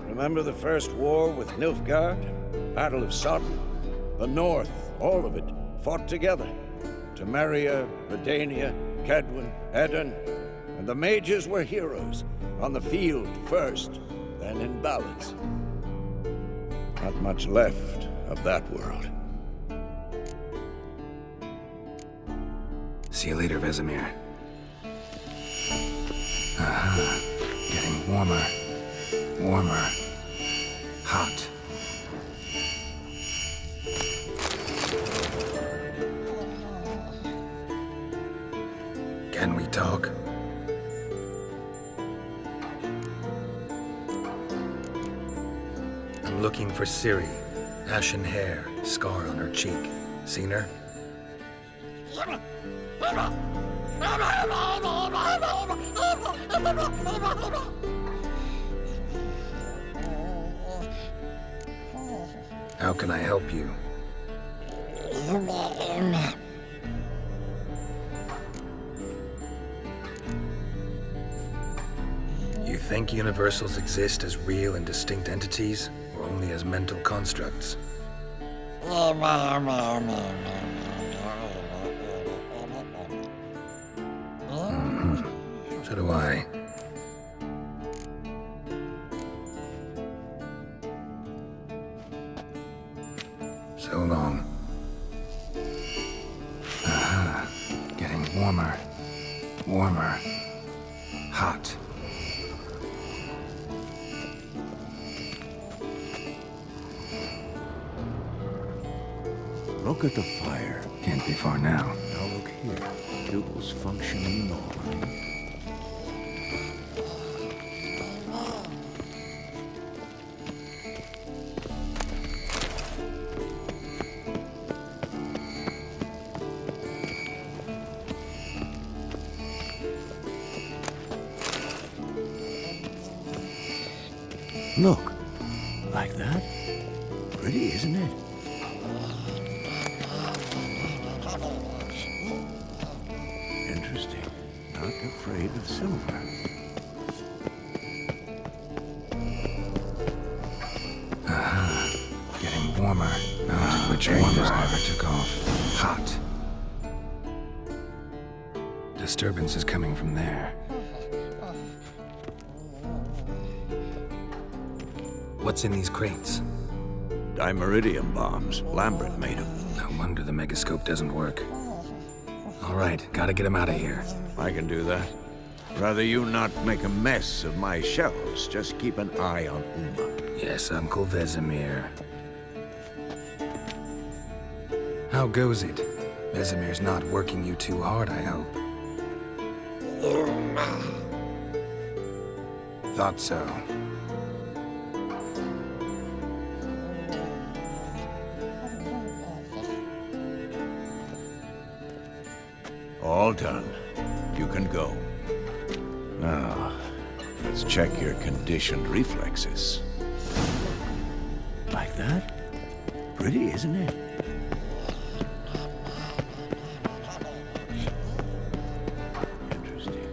Remember the first war with Nilfgaard? Battle of Sodden? The North, all of it, fought together. Temeria, Redania, Kedwin, Edirn, and the mages were heroes. On the field first, then in ballads. Not much left of that world. See you later, Vesemir. Getting warmer. Warmer. Hot. Can we talk? I'm looking for Ciri. Ashen hair, scar on her cheek. Seen her? How can I help you? You think universals exist as real and distinct entities, or only as mental constructs? So do I. So long. Getting warmer. Warmer. Hot. Look at the fire. Can't be far now. Now look here. Pupils functioning normally. Look. Like that? Pretty, isn't it? Interesting. Not afraid of silver. Getting warmer. Mounted which warmers never took off. Hot. Disturbance is coming from there. What's in these crates? Dimeridium bombs. Lambert made them. No wonder the megascope doesn't work. All right, gotta get him out of here. I can do that. Rather you not make a mess of my shelves. Just keep an eye on Uma. Yes, Uncle Vesemir. How goes it? Vesemir's not working you too hard, I hope. Thought so. All done. You can go. Now, let's check your conditioned reflexes. Like that? Pretty, isn't it? Interesting.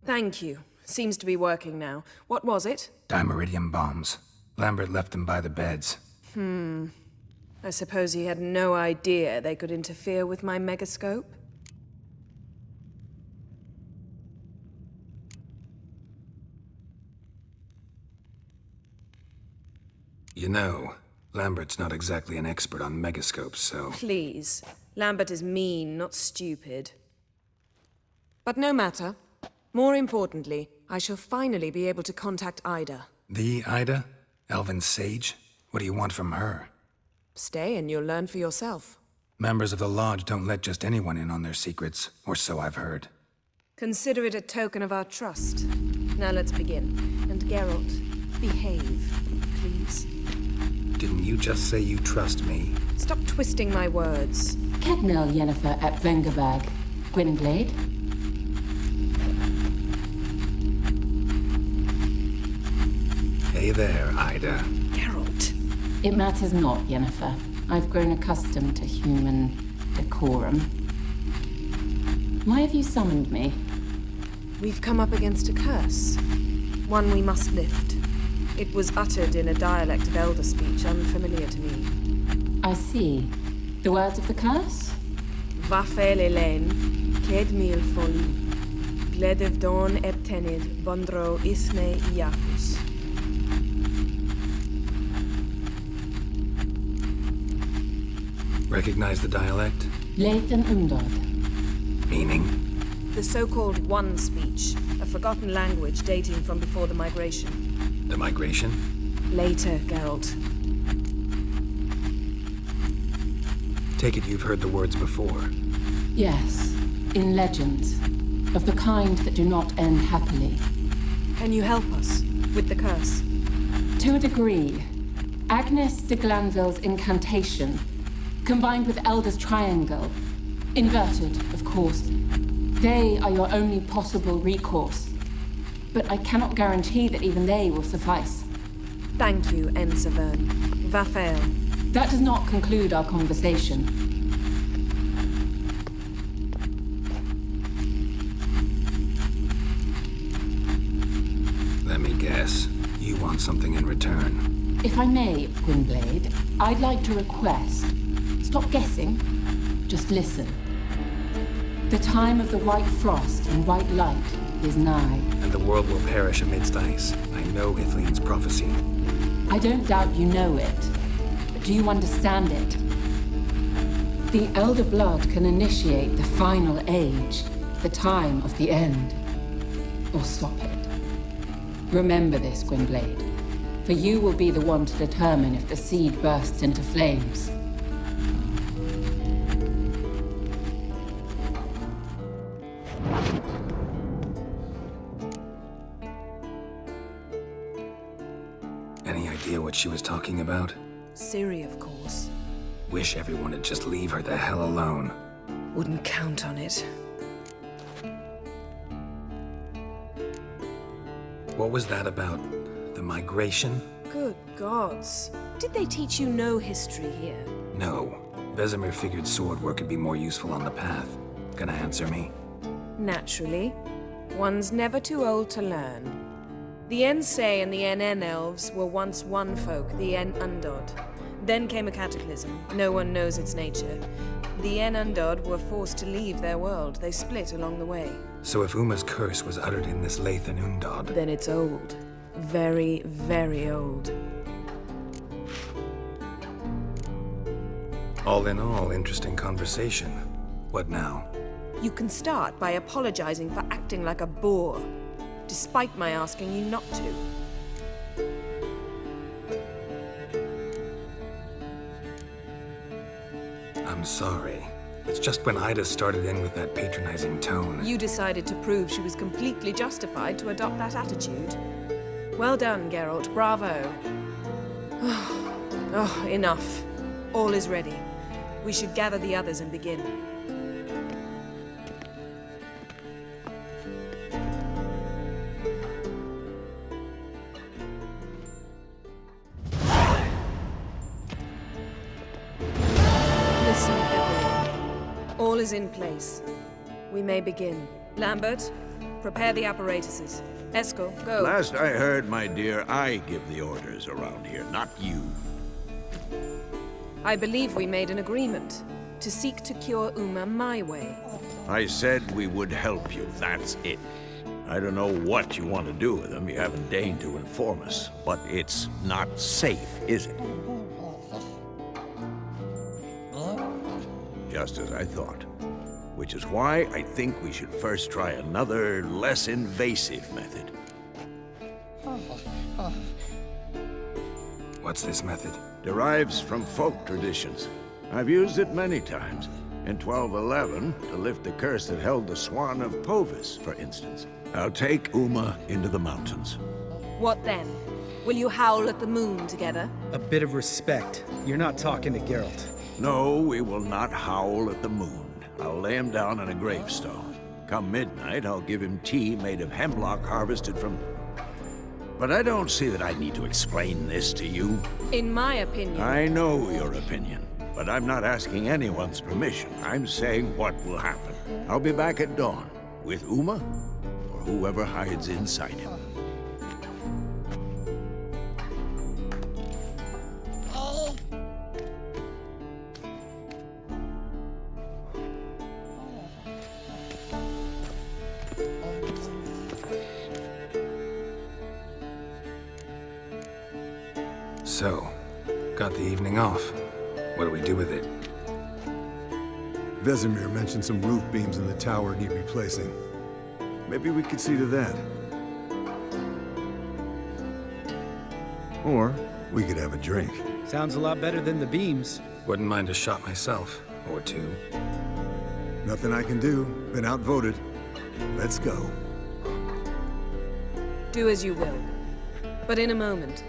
Thank you. Seems to be working now. What was it? Dimeridium bombs. Lambert left them by the beds. I suppose he had no idea they could interfere with my megascope? You know, Lambert's not exactly an expert on megascopes, so... Please. Lambert is mean, not stupid. But no matter. More importantly, I shall finally be able to contact Ida. The Ida? Elven sage? What do you want from her? Stay and you'll learn for yourself. Members of the Lodge don't let just anyone in on their secrets, or so I've heard. Consider it a token of our trust. Now let's begin. And Geralt, behave, please. Didn't you just say you trust me? Stop twisting my words. Kednel Yennefer at Vengerberg. Gwynblade? Hey there, Ida. Geralt. It matters not, Yennefer. I've grown accustomed to human decorum. Why have you summoned me? We've come up against a curse. One we must lift. It was uttered in a dialect of Elder speech unfamiliar to me. I see. The words of the curse? Vafel Elaine, Ked mil foli, Gledev don ebtenid, Bondro isne iacus. Recognize the dialect? Leith and Undod. Meaning? The so-called One speech, a forgotten language dating from before the migration. The migration? Later, Geralt. Take it you've heard the words before. Yes, in legends. Of the kind that do not end happily. Can you help us with the curse? To a degree. Agnes de Glanville's incantation, combined with Elder's triangle, inverted, of course. They are your only possible recourse. But I cannot guarantee that even they will suffice. Thank you, Ensevern. Vafael. That does not conclude our conversation. Let me guess. You want something in return. If I may, Gwynblade, I'd like to request. Stop guessing. Just listen. The time of the white frost and white light is nigh. And the world will perish amidst ice. I know Ithleen's prophecy. I don't doubt you know it. Do you understand it? The Elder Blood can initiate the final age, the time of the end. Or stop it. Remember this, Gwynblade. For you will be the one to determine if the seed bursts into flames. Any idea what she was talking about? Ciri, of course. Wish everyone would just leave her the hell alone. Wouldn't count on it. What was that about? The migration? Good gods. Did they teach you no history here? No. Vesemir figured sword work could be more useful on the path. Gonna answer me? Naturally. One's never too old to learn. The Ensei and the NN elves were once one folk, the En Undod. Then came a cataclysm. No one knows its nature. The En Undod were forced to leave their world. They split along the way. So if Uma's curse was uttered in this Leith and Undod... Then it's old. Very, very old. All in all, interesting conversation. What now? You can start by apologizing for acting like a boor, despite my asking you not to. I'm sorry. It's just when Ida started in with that patronizing tone. You decided to prove she was completely justified to adopt that attitude. Well done, Geralt. Bravo. Oh, enough. All is ready. We should gather the others and begin. Listen, everyone. All is in place. We may begin. Lambert, prepare the apparatuses. Eskel, go. Last I heard, my dear, I give the orders around here, not you. I believe we made an agreement to seek to cure Uma my way. I said we would help you, that's it. I don't know what you want to do with them, you haven't deigned to inform us, but it's not safe, is it? Just as I thought. Which is why I think we should first try another, less invasive method. What's this method? Derives from folk traditions. I've used it many times. In 1211, to lift the curse that held the Swan of Povis, for instance. I'll take Uma into the mountains. What then? Will you howl at the moon together? A bit of respect. You're not talking to Geralt. No, we will not howl at the moon. I'll lay him down on a gravestone. Come midnight, I'll give him tea made of hemlock harvested from... But I don't see that I need to explain this to you. In my opinion... I know your opinion, but I'm not asking anyone's permission. I'm saying what will happen. I'll be back at dawn, with Uma, or whoever hides inside him. So, got the evening off. What do we do with it? Vesemir mentioned some roof beams in the tower need replacing. Maybe we could see to that. Or we could have a drink. Sounds a lot better than the beams. Wouldn't mind a shot myself, or two. Nothing I can do. Been outvoted. Let's go. Do as you will. But in a moment,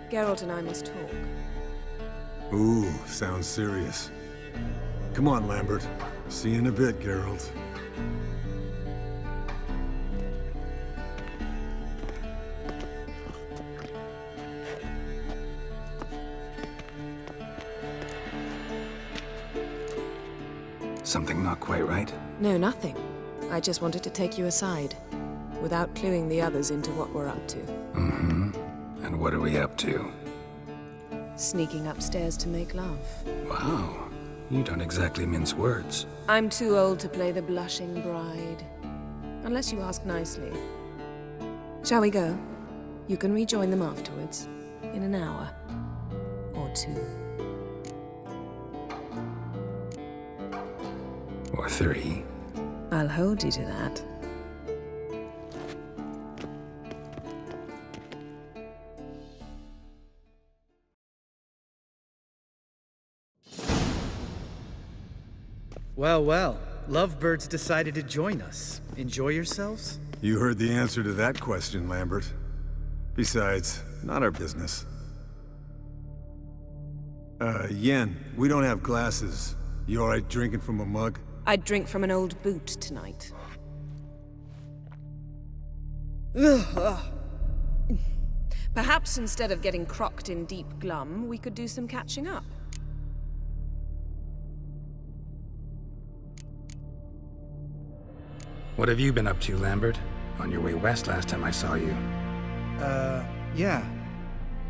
Geralt and I must talk. Ooh, sounds serious. Come on, Lambert. See you in a bit, Geralt. Something not quite right? No, nothing. I just wanted to take you aside, without cluing the others into what we're up to. Mm-hmm. And what are we up to? Sneaking upstairs to make love. Wow. You don't exactly mince words. I'm too old to play the blushing bride. Unless you ask nicely. Shall we go? You can rejoin them afterwards. In an hour. Or two. Or three. I'll hold you to that. Well, well. Lovebirds decided to join us. Enjoy yourselves? You heard the answer to that question, Lambert. Besides, not our business. Yen, we don't have glasses. You alright drinking from a mug? I'd drink from an old boot tonight. Perhaps instead of getting crocked in deep glum, we could do some catching up. What have you been up to, Lambert? On your way west last time I saw you. Yeah.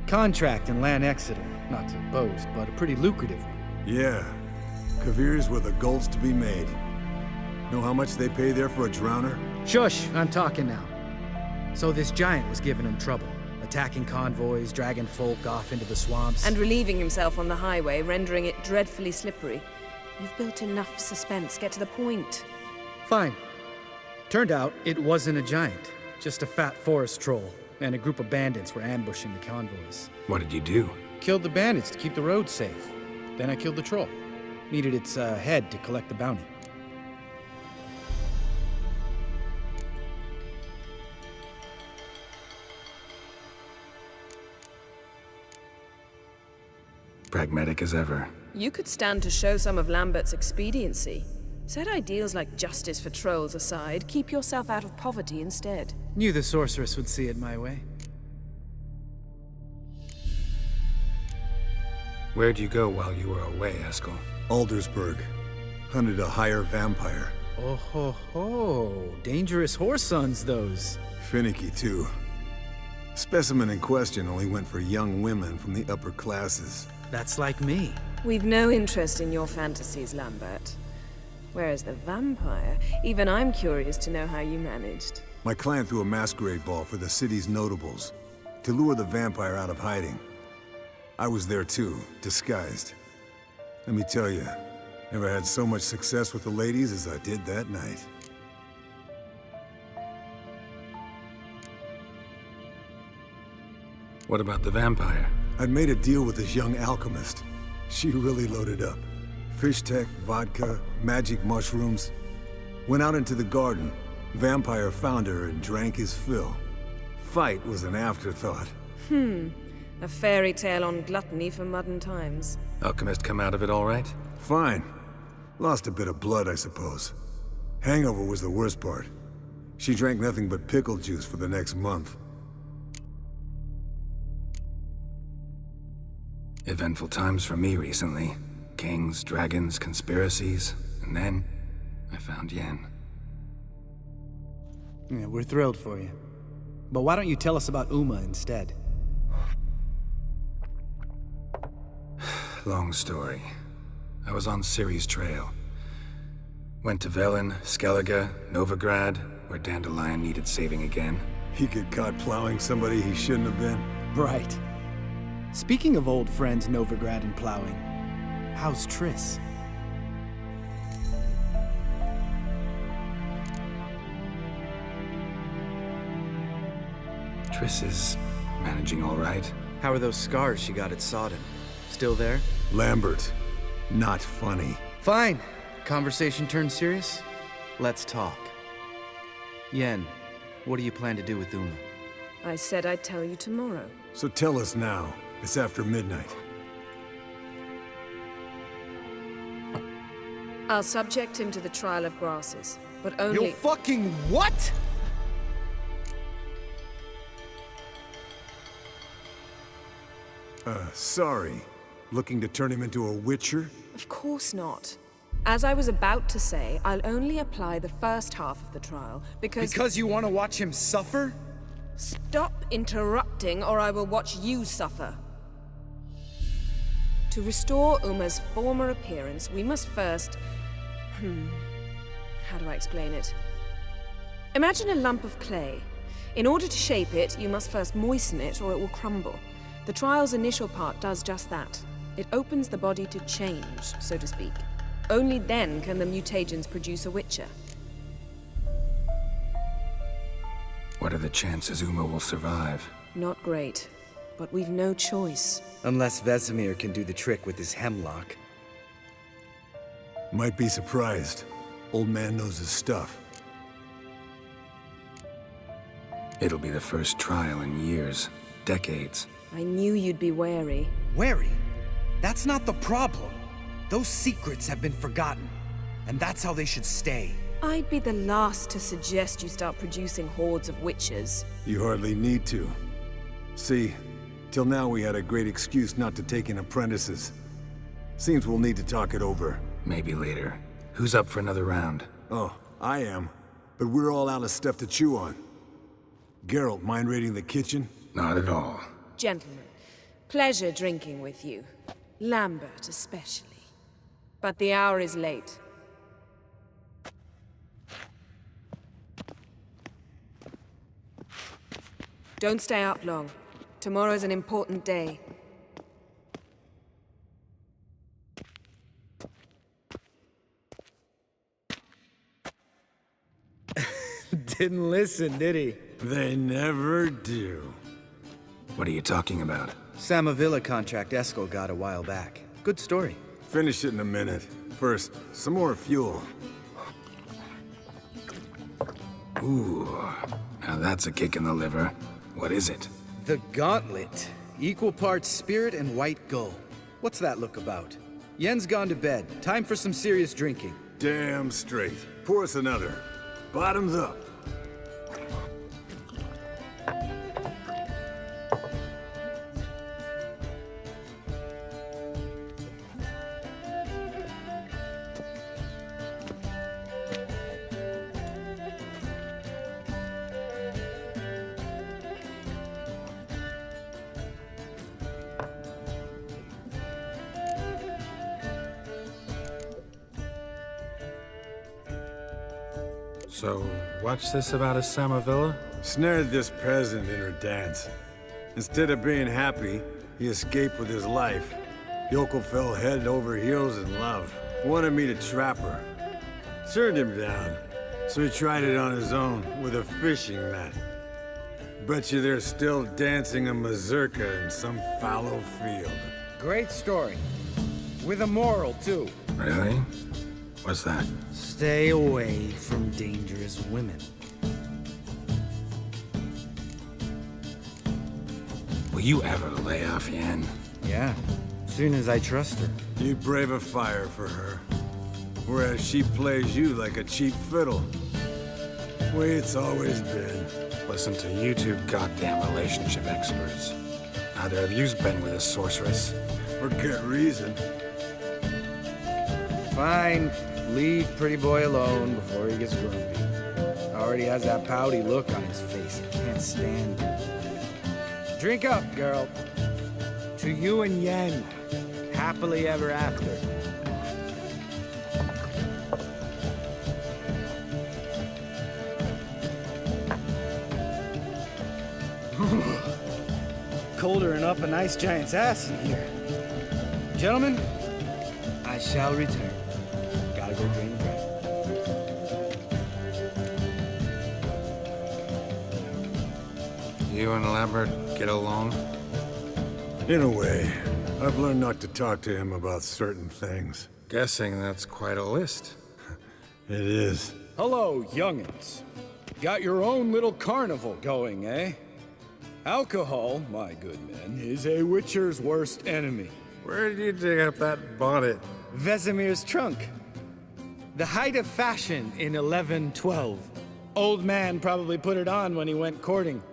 Contract in Lan Exeter. Not to boast, but a pretty lucrative one. Yeah. Kavir's where the gold's to be made. Know how much they pay there for a drowner? Shush! I'm talking now. So this giant was giving him trouble. Attacking convoys, dragging folk off into the swamps. And relieving himself on the highway, rendering it dreadfully slippery. You've built enough suspense. Get to the point. Fine. Turned out, it wasn't a giant. Just a fat forest troll. And a group of bandits were ambushing the convoys. What did you do? Killed the bandits to keep the roads safe. Then I killed the troll. Needed its head to collect the bounty. Pragmatic as ever. You could stand to show some of Lambert's expediency. Set ideals like justice for trolls aside, keep yourself out of poverty instead. Knew the sorceress would see it my way. Where'd you go while you were away, Eskel? Aldersburg. Hunted a higher vampire. Oh ho ho. Dangerous horse sons, those. Finicky, too. Specimen in question only went for young women from the upper classes. That's like me. We've no interest in your fantasies, Lambert. Whereas the vampire, even I'm curious to know how you managed. My clan threw a masquerade ball for the city's notables, to lure the vampire out of hiding. I was there too, disguised. Let me tell you, never had so much success with the ladies as I did that night. What about the vampire? I'd made a deal with this young alchemist. She really loaded up. Fish tech, vodka, magic mushrooms. Went out into the garden. Vampire found her and drank his fill. Fight was an afterthought. A fairy tale on gluttony for modern times. Alchemist come out of it all right? Fine. Lost a bit of blood, I suppose. Hangover was the worst part. She drank nothing but pickle juice for the next month. Eventful times for me recently. Kings, dragons, conspiracies, and then I found Yen. Yeah, we're thrilled for you. But why don't you tell us about Uma instead? Long story. I was on Ciri's trail. Went to Velen, Skellige, Novigrad, where Dandelion needed saving again. He get caught plowing somebody he shouldn't have been. Right. Speaking of old friends Novigrad and plowing, how's Triss? Triss is managing all right. How are those scars she got at Sodden? Still there? Lambert, not funny. Fine. Conversation turned serious? Let's talk. Yen, what do you plan to do with Uma? I said I'd tell you tomorrow. So tell us now. It's after midnight. I'll subject him to the trial of grasses, but only— You fucking what?! Sorry. Looking to turn him into a witcher? Of course not. As I was about to say, I'll only apply the first half of the trial, because— Because you want to watch him suffer? Stop interrupting, or I will watch you suffer. To restore Uma's former appearance, we must first— how do I explain it? Imagine a lump of clay. In order to shape it, you must first moisten it, or it will crumble. The trial's initial part does just that. It opens the body to change, so to speak. Only then can the mutagens produce a witcher. What are the chances Uma will survive? Not great, but we've no choice. Unless Vesemir can do the trick with his hemlock. Might be surprised. Old man knows his stuff. It'll be the first trial in years, decades. I knew you'd be wary. Wary? That's not the problem. Those secrets have been forgotten, and that's how they should stay. I'd be the last to suggest you start producing hordes of witches. You hardly need to. See, till now we had a great excuse not to take in apprentices. Seems we'll need to talk it over. Maybe later. Who's up for another round? Oh, I am. But we're all out of stuff to chew on. Geralt, mind raiding the kitchen? Not at all. Gentlemen, pleasure drinking with you. Lambert especially. But the hour is late. Don't stay up long. Tomorrow's an important day. Didn't listen, did he? They never do. What are you talking about? Samavilla contract Eskel got a while back. Good story. Finish it in a minute. First, some more fuel. Ooh, now that's a kick in the liver. What is it? The Gauntlet. Equal parts spirit and white gull. What's that look about? Yen's gone to bed. Time for some serious drinking. Damn straight. Pour us another. Bottoms up. So, what's this about a Samavilla? Snared this peasant in her dance. Instead of being happy, he escaped with his life. Yoko fell head over heels in love. Wanted me to trap her. Turned him down, so he tried it on his own with a fishing net. Bet you they're still dancing a mazurka in some fallow field. Great story. With a moral, too. Really? What's that? Stay away from dangerous women. Will you ever lay off Yen? Yeah, soon as I trust her. You brave a fire for her. Whereas she plays you like a cheap fiddle. Way it's always been. Listen to you two goddamn relationship experts. Neither of you's been with a sorceress. For good reason. Fine. Leave pretty boy alone before he gets grumpy. Already has that pouty look on his face. Can't stand it. Drink up, girl. To you and Yen. Happily ever after. Colder and up a nice giant's ass in here. Gentlemen, I shall return. Gotta go drain the breath. You and Lambert get along? In a way. I've learned not to talk to him about certain things. Guessing that's quite a list. It is. Hello, young'uns. Got your own little carnival going, eh? Alcohol, my good men, is a witcher's worst enemy. Where did you dig up that bonnet? Vesemir's trunk. The height of fashion in 1112. Old man probably put it on when he went courting.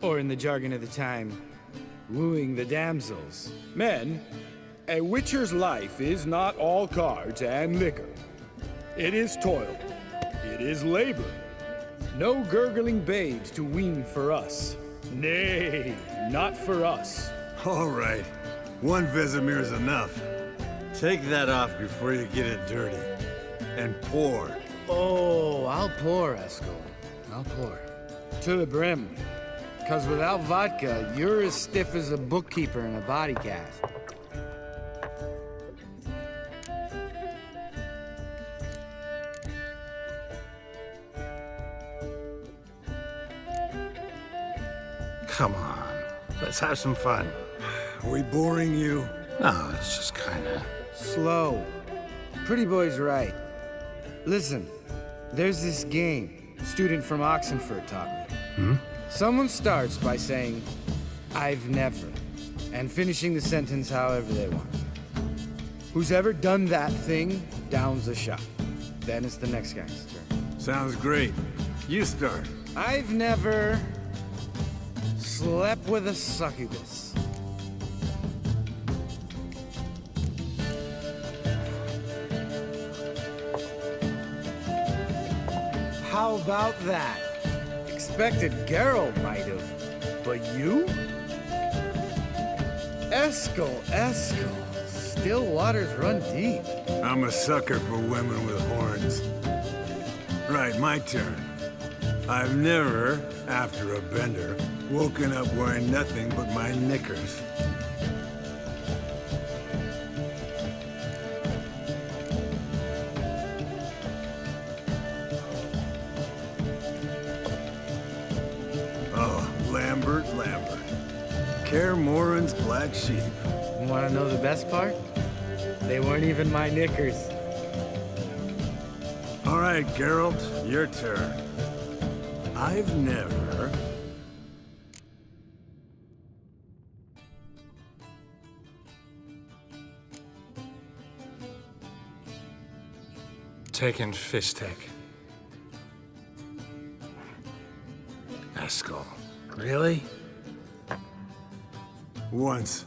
Or in the jargon of the time, wooing the damsels. Men, a witcher's life is not all cards and liquor. It is toil. It is labor. No gurgling babes to wean for us. Nay, not for us. All right. One Vesemir's enough. Take that off before you get it dirty. And pour. Oh, I'll pour, Eskel. I'll pour. To the brim. 'Cause without vodka, you're as stiff as a bookkeeper in a body cast. Come on, let's have some fun. We boring you? No, it's just kinda... Slow. Pretty boy's right. Listen, there's this game student from Oxenford taught me. Someone starts by saying, "I've never," and finishing the sentence however they want. Who's ever done that thing downs a shot. Then it's the next guy's turn. Sounds great. You start. I've never slept with a succubus. How about that? Expected Geralt might have, but you? Eskel. Still waters run deep. I'm a sucker for women with horns. Right, my turn. I've never, after a bender, woken up wearing nothing but my knickers. Oh, Lambert. Kaer Morhen's black sheep. Want to know the best part? They weren't even my knickers. All right, Geralt, your turn. I've never... Taken Fistek. Eskel. Really? Once,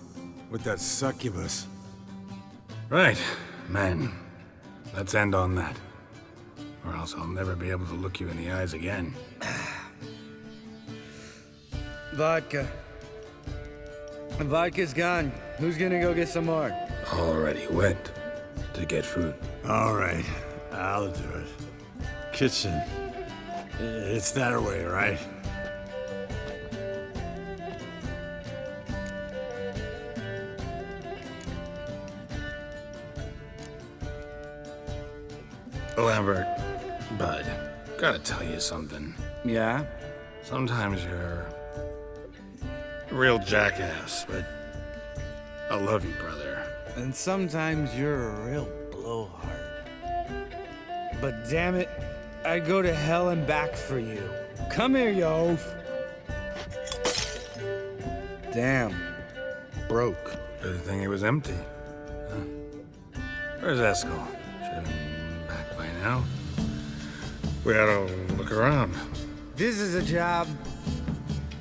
with that succubus. Right, men. Let's end on that. Or else I'll never be able to look you in the eyes again. Vodka. The vodka's gone. Who's gonna go get some more? Already went to get food. All right, I'll do it. Kitchen. It's that way, right? Lambert, bud, gotta tell you something. Yeah? Sometimes you're a real jackass, but I love you, brother. And sometimes you're a real blowhard. But damn it, I'd go to hell and back for you. Come here, you oaf. Damn. Broke. Good thing it was empty. Huh? Where's Eskel? Should have been back by now. We ought to look around. This is a job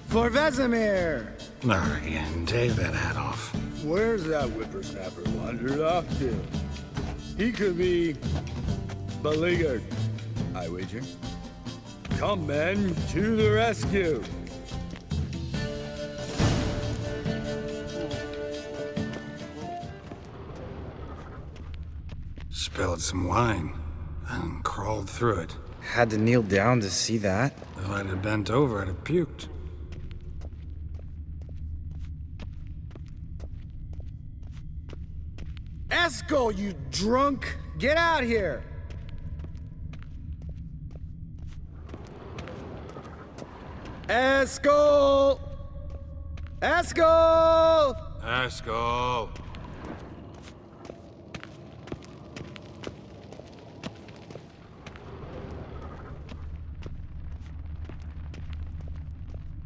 for Vesemir. Not again. Take that hat off. Where's that whippersnapper wandered off to? He could be beleaguered, I wager. Come, men, to the rescue. Spilled some wine and crawled through it. Had to kneel down to see that. If I'd have bent over, I'd have puked. Eskel, you drunk! Get out here! Eskel! Eskel! Eskel!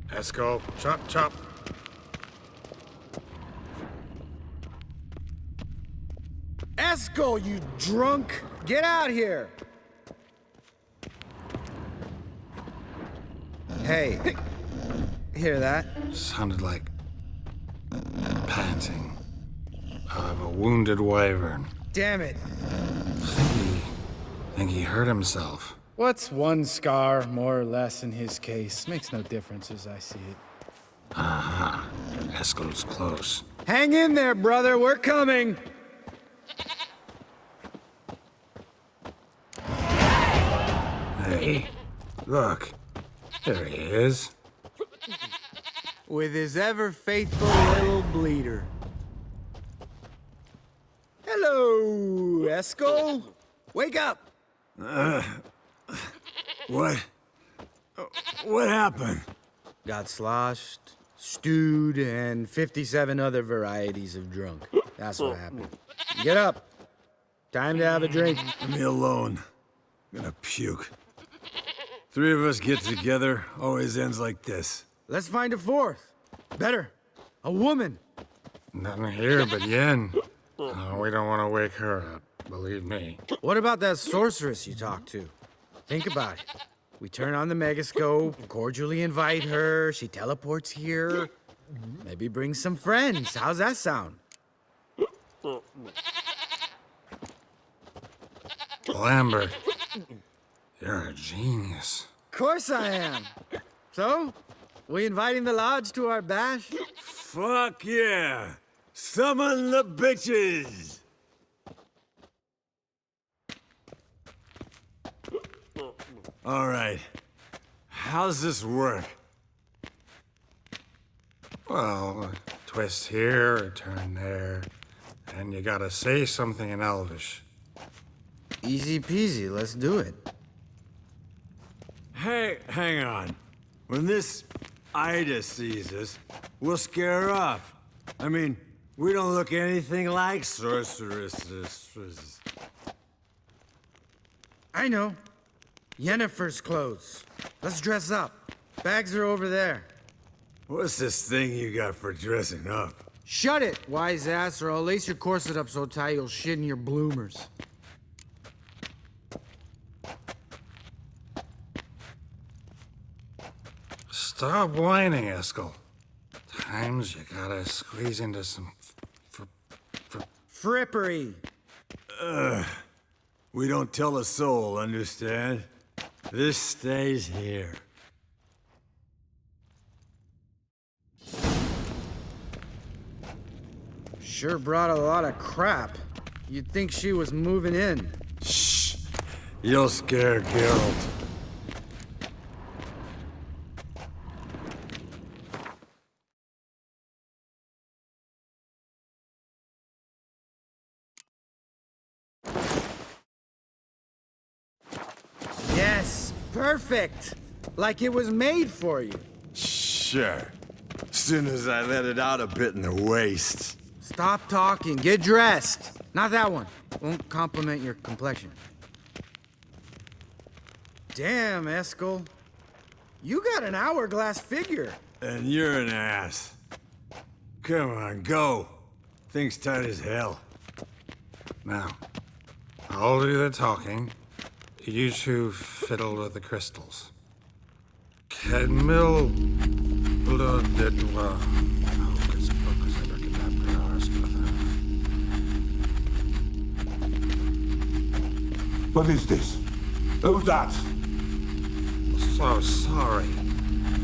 Eskel, chop, chop. Eskel, you drunk! Get out here! Hey, hear that? Sounded like panting of a wounded wyvern. Damn it. Think he hurt himself. What's one scar, more or less, in his case? Makes no difference as I see it. Aha. Eskel's close. Hang in there, brother. We're coming. Hey, look. There he is. With his ever-faithful little bleeder. Hello, Eskel. Wake up. What? What happened? Got sloshed, stewed, and 57 other varieties of drunk. That's what happened. Get up. Time to have a drink. Leave me alone. I'm gonna puke. Three of us get together, always ends like this. Let's find a fourth. Better. A woman. Nothing here but Yen. We don't want to wake her up, believe me. What about that sorceress you talked to? Think about it. We turn on the megascope, cordially invite her, she teleports here. Maybe bring some friends. How's that sound? Lambert, you're a genius. Of course I am. So, we inviting the lodge to our bash? Fuck yeah! Summon the bitches! All right. How's this work? Well, a twist here, a turn there, and you gotta say something in Elvish. Easy peasy, let's do it. Hey, hang on. When this Ida sees us, we'll scare her off. I mean, we don't look anything like sorceresses. I know. Yennefer's clothes. Let's dress up. Bags are over there. What's this thing you got for dressing up? Shut it, wise ass, or I'll lace your corset up so tight you'll shit in your bloomers. Stop whining, Eskel. Times you gotta squeeze into some frippery. We don't tell a soul, understand? This stays here. Sure brought a lot of crap. You'd think she was moving in. Shh! You'll scare Geralt. Yes, perfect. Like it was made for you. Sure. Soon as I let it out a bit in the waist. Stop talking. Get dressed. Not that one. Won't compliment your complexion. Damn, Eskel. You got an hourglass figure. And you're an ass. Come on, go. Thing's tight as hell. Now, I'll do the talking. You two fiddle with the crystals. Kedmil Bloodedwa. Hocus pocus abracadabra arsplatha. What is this? Who's that? So sorry.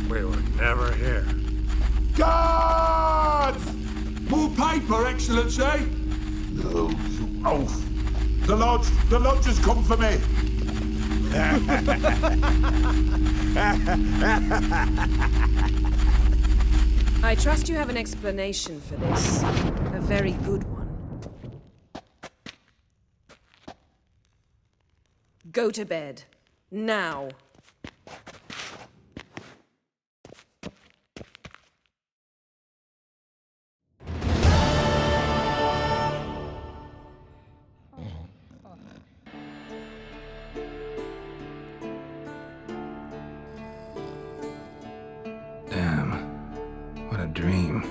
We were never here. Guards! More paper, Excellency! No, you oaf. The lodge has come for me. I trust you have an explanation for this. A very good one. Go to bed. Now. What a dream.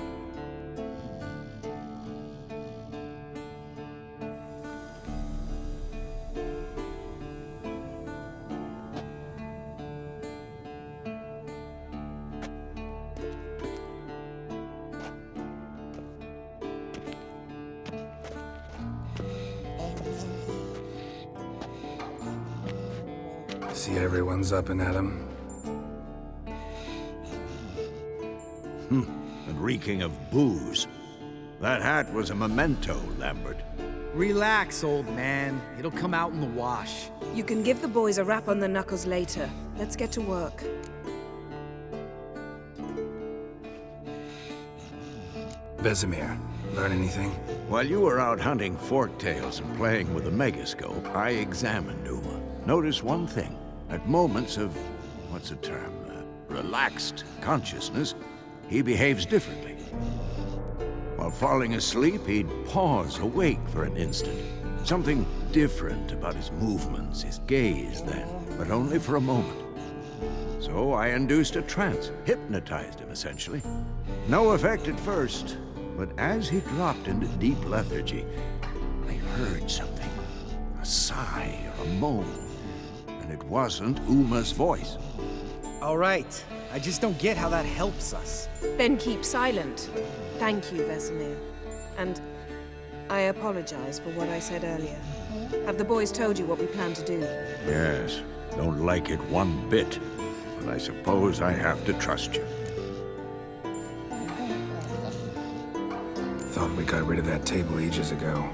See everyone's up and at 'em. And reeking of booze. That hat was a memento, Lambert. Relax, old man. It'll come out in the wash. You can give the boys a rap on the knuckles later. Let's get to work. Vesemir, learn anything? While you were out hunting forktails and playing with a megascope, I examined Uma. Notice one thing. At moments of, what's the term, relaxed consciousness, he behaves differently. While falling asleep, he'd pause awake for an instant. Something different about his movements, his gaze then, but only for a moment. So I induced a trance, hypnotized him essentially. No effect at first, but as he dropped into deep lethargy, I heard something. A sigh or a moan. And it wasn't Uma's voice. All right. I just don't get how that helps us. Then keep silent. Thank you, Vesemir. And I apologize for what I said earlier. Have the boys told you what we plan to do? Yes. Don't like it one bit. But I suppose I have to trust you. Thought we got rid of that table ages ago.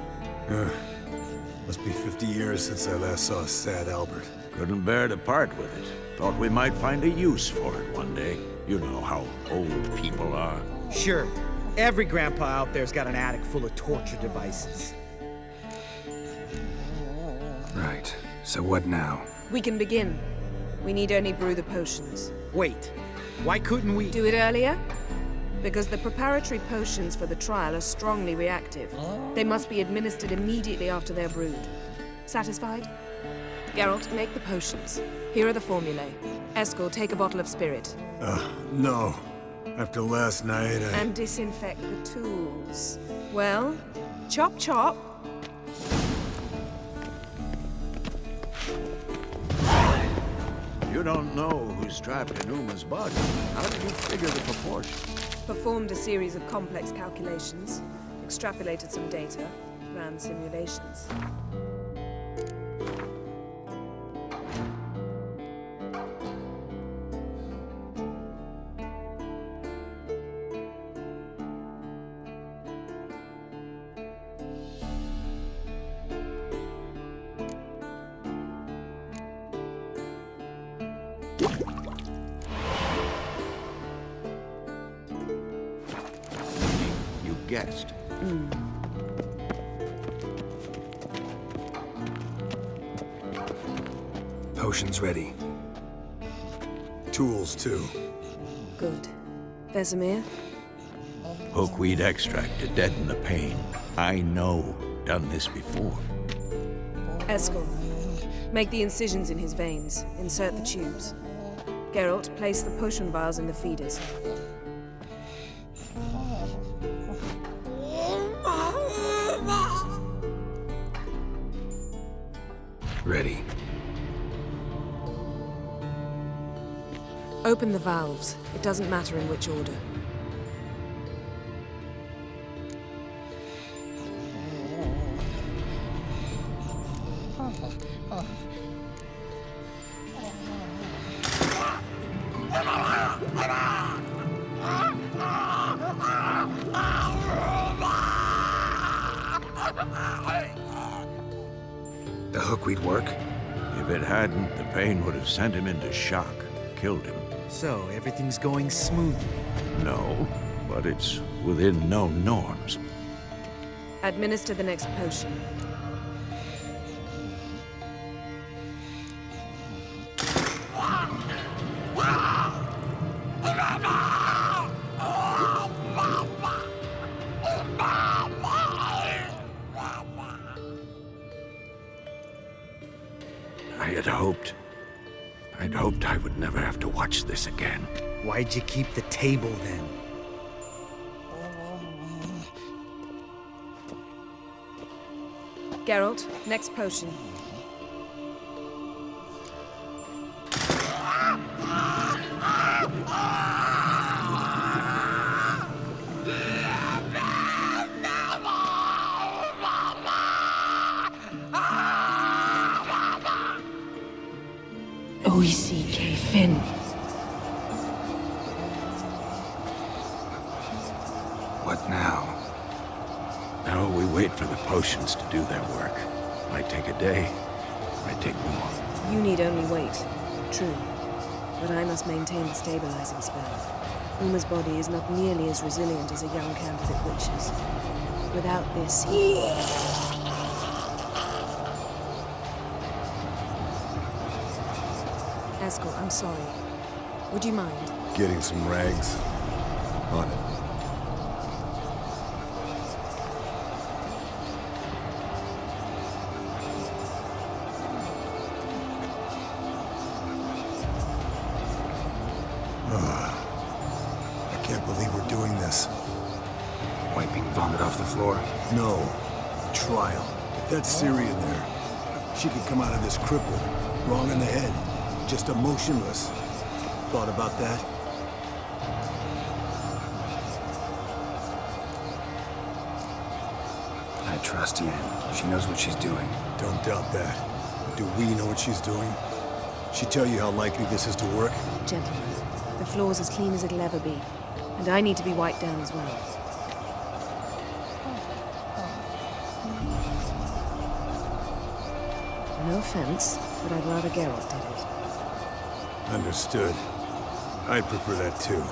Must be 50 years since I last saw sad Albert. Couldn't bear to part with it. Thought we might find a use for it one day. You know how old people are. Sure. Every grandpa out there's got an attic full of torture devices. Right. So what now? We can begin. We need only brew the potions. Wait. Why couldn't we... Do it earlier? Because the preparatory potions for the trial are strongly reactive. They must be administered immediately after they're brewed. Satisfied? Geralt, make the potions. Here are the formulae. Eskel, take a bottle of spirit. No. After last night, And disinfect the tools. Well, chop chop. You don't know who's trapped in Uma's body. How did you figure the proportion? Performed a series of complex calculations. Extrapolated some data. Ran simulations. You guessed. Potions ready. Tools, too. Good. Vesemir? Hookweed extract to deaden the pain. I know. Done this before. Eskel, make the incisions in his veins. Insert the tubes. Geralt, place the potion vials in the feeders. Ready. Open the valves. It doesn't matter in which order. The hookweed work? If it hadn't, the pain would have sent him into shock, killed him. So, everything's going smoothly? No, but it's within known norms. Administer the next potion. I'd hoped I would never have to watch this again. Why'd you keep the table then? Geralt, next potion. Oisi Fin. What now? Now we wait for the potions to do their work. Might take a day, might take more. You need only wait. True. But I must maintain the stabilizing spell. Uma's body is not nearly as resilient as a young candidate witch's. Without this, Eskel, I'm sorry. Would you mind? Getting some rags. On it. I can't believe we're doing this. Wiping vomit off the floor? No. The trial. If that's Ciri in there, she could come out of this crippled, wrong in the head, just emotionless. Thought about that? I trust Yen. She knows what she's doing. Don't doubt that. But do we know what she's doing? She tell you how likely this is to work? Gentlemen, the floor's as clean as it'll ever be. And I need to be wiped down as well. No offense, but I'd rather Geralt did it. Understood. I'd prefer that too.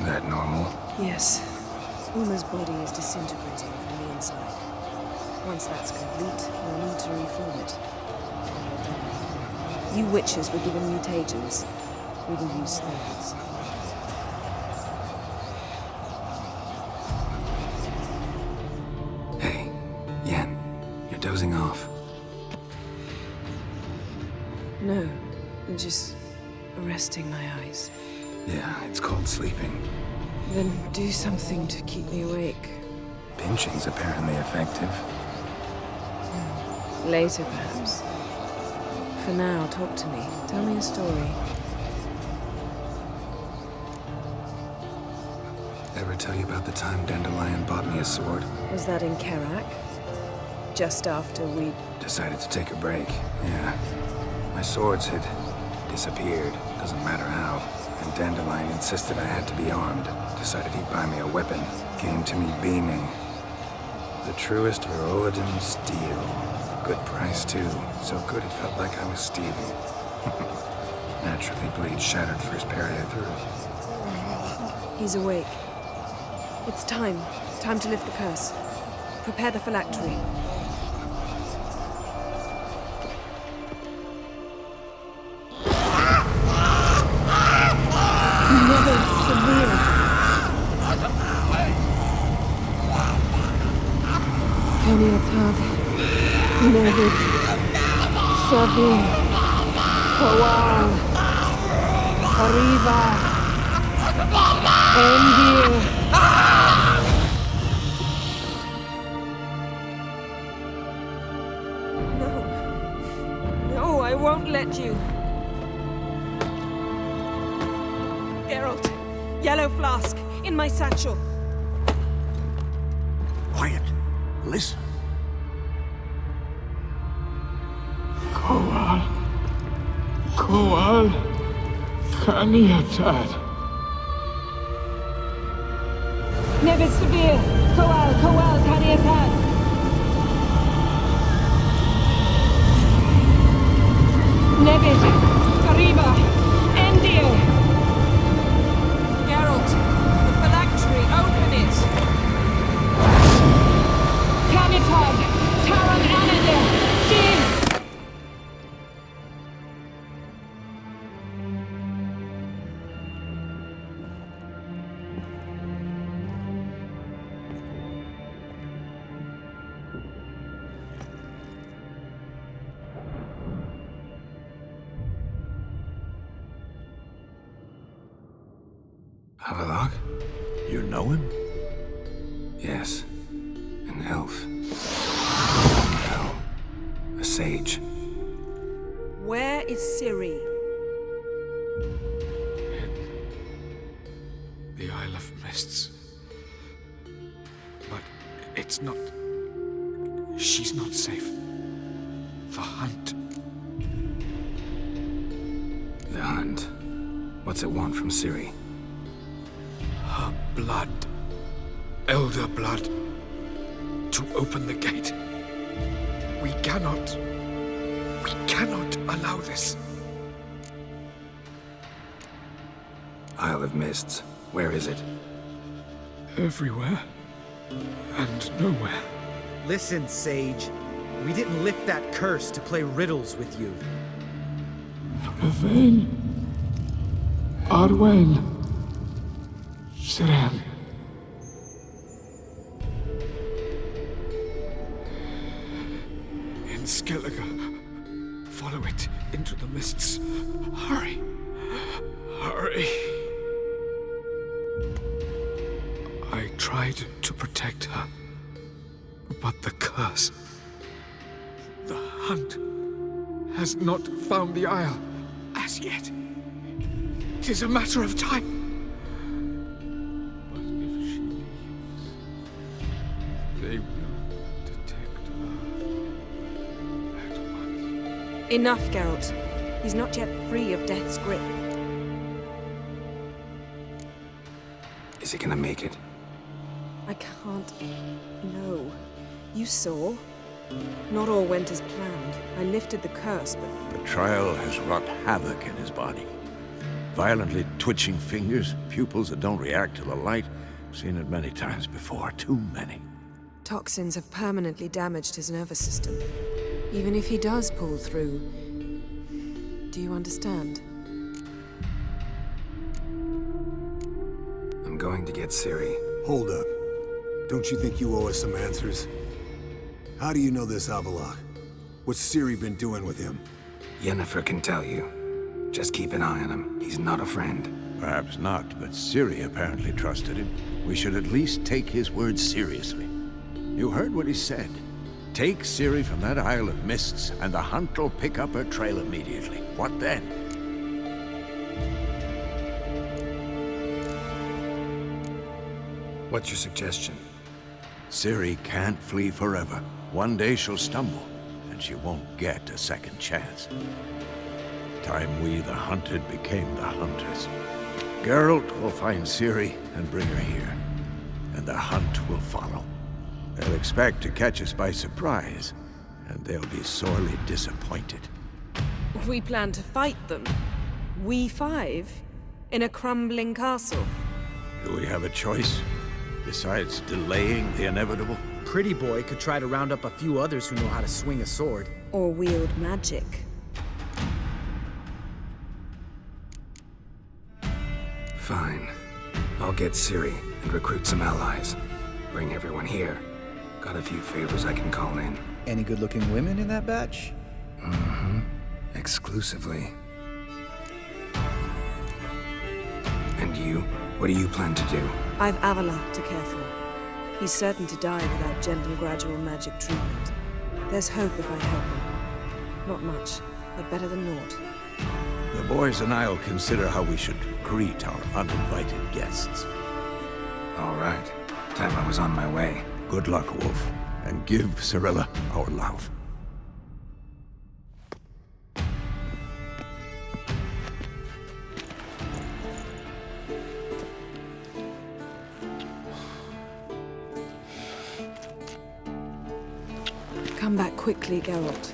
That normal? Yes. Uma's body is disintegrating from the inside. Once that's complete, we'll need to reform it. You witches were given mutagens. We will use spells. Hey, Yen, you're dozing off. No, I'm just resting my eyes. Yeah, it's called sleeping. Then do something to keep me awake. Pinching's apparently effective. Later, perhaps. For now, talk to me. Tell me a story. Ever tell you about the time Dandelion bought me a sword? Was that in Karak? Just after we... Decided to take a break, yeah. My swords had disappeared, doesn't matter how. And Dandelion insisted I had to be armed. Decided he'd buy me a weapon. Came to me beaming. The truest Verolidan steel. Good price, too. So good it felt like I was stealing. Naturally, blade shattered first parry I threw. He's awake. It's time. Time to lift the curse. Prepare the phylactery. Never severe. Keniatad. Nevid. Severe. Kowal. Arriva. Endir. No, I won't let you. Geralt, yellow flask, in my satchel. Quiet. Listen. Kowal. Kowal. Kaniatad. Nevid Severe. Kowal, Kaniatad. Nevid. Arriba. Endir. Geralt, the phylactery, open it. Kaniatad. Taran Anadir. Div. Havelock? You know him? Yes. An elf. No. A sage. Where is Ciri? The Isle of Mists. But it's not... She's not safe. The hunt. The hunt. What's it want from Ciri? Her blood. Elder blood. To open the gate. We cannot allow this. Isle of Mists. Where is it? Everywhere. And nowhere. Listen, Sage. We didn't lift that curse to play riddles with you. Yvain. Arwen. Siren. In Skellige. Follow it into the mists. Hurry. Hurry. I tried to protect her. But the curse... The hunt has not found the Isle as yet. It is a matter of time. But if she leaves, they will detect her at once. Enough, Geralt. He's not yet free of death's grip. Is he gonna make it? I can't... No. You saw. Not all went as planned. I lifted the curse, but... The trial has wrought havoc in his body. Violently twitching fingers, pupils that don't react to the light. Seen it many times before, too many. Toxins have permanently damaged his nervous system. Even if he does pull through... Do you understand? I'm going to get Ciri. Hold up. Don't you think you owe us some answers? How do you know this Havelock? What's Ciri been doing with him? Yennefer can tell you. Just keep an eye on him. He's not a friend. Perhaps not, but Ciri apparently trusted him. We should at least take his words seriously. You heard what he said. Take Ciri from that Isle of Mists, and the hunt will pick up her trail immediately. What then? What's your suggestion? Ciri can't flee forever. One day she'll stumble, and she won't get a second chance. Time we, the hunted, became the hunters. Geralt will find Ciri and bring her here, and the hunt will follow. They'll expect to catch us by surprise, and they'll be sorely disappointed. We plan to fight them. We five? In a crumbling castle? Do we have a choice? Besides delaying the inevitable? Pretty Boy could try to round up a few others who know how to swing a sword. Or wield magic. Fine. I'll get Ciri and recruit some allies. Bring everyone here. Got a few favors I can call in. Any good-looking women in that batch? Mm-hmm. Exclusively. And you? What do you plan to do? I've Avila to care for. He's certain to die without gentle, gradual magic treatment. There's hope if I help him. Not much, but better than naught. The boys and I'll consider how we should greet our uninvited guests. All right. Time I was on my way. Good luck, Wolf. And give Cirilla our love. Come back quickly, Geralt.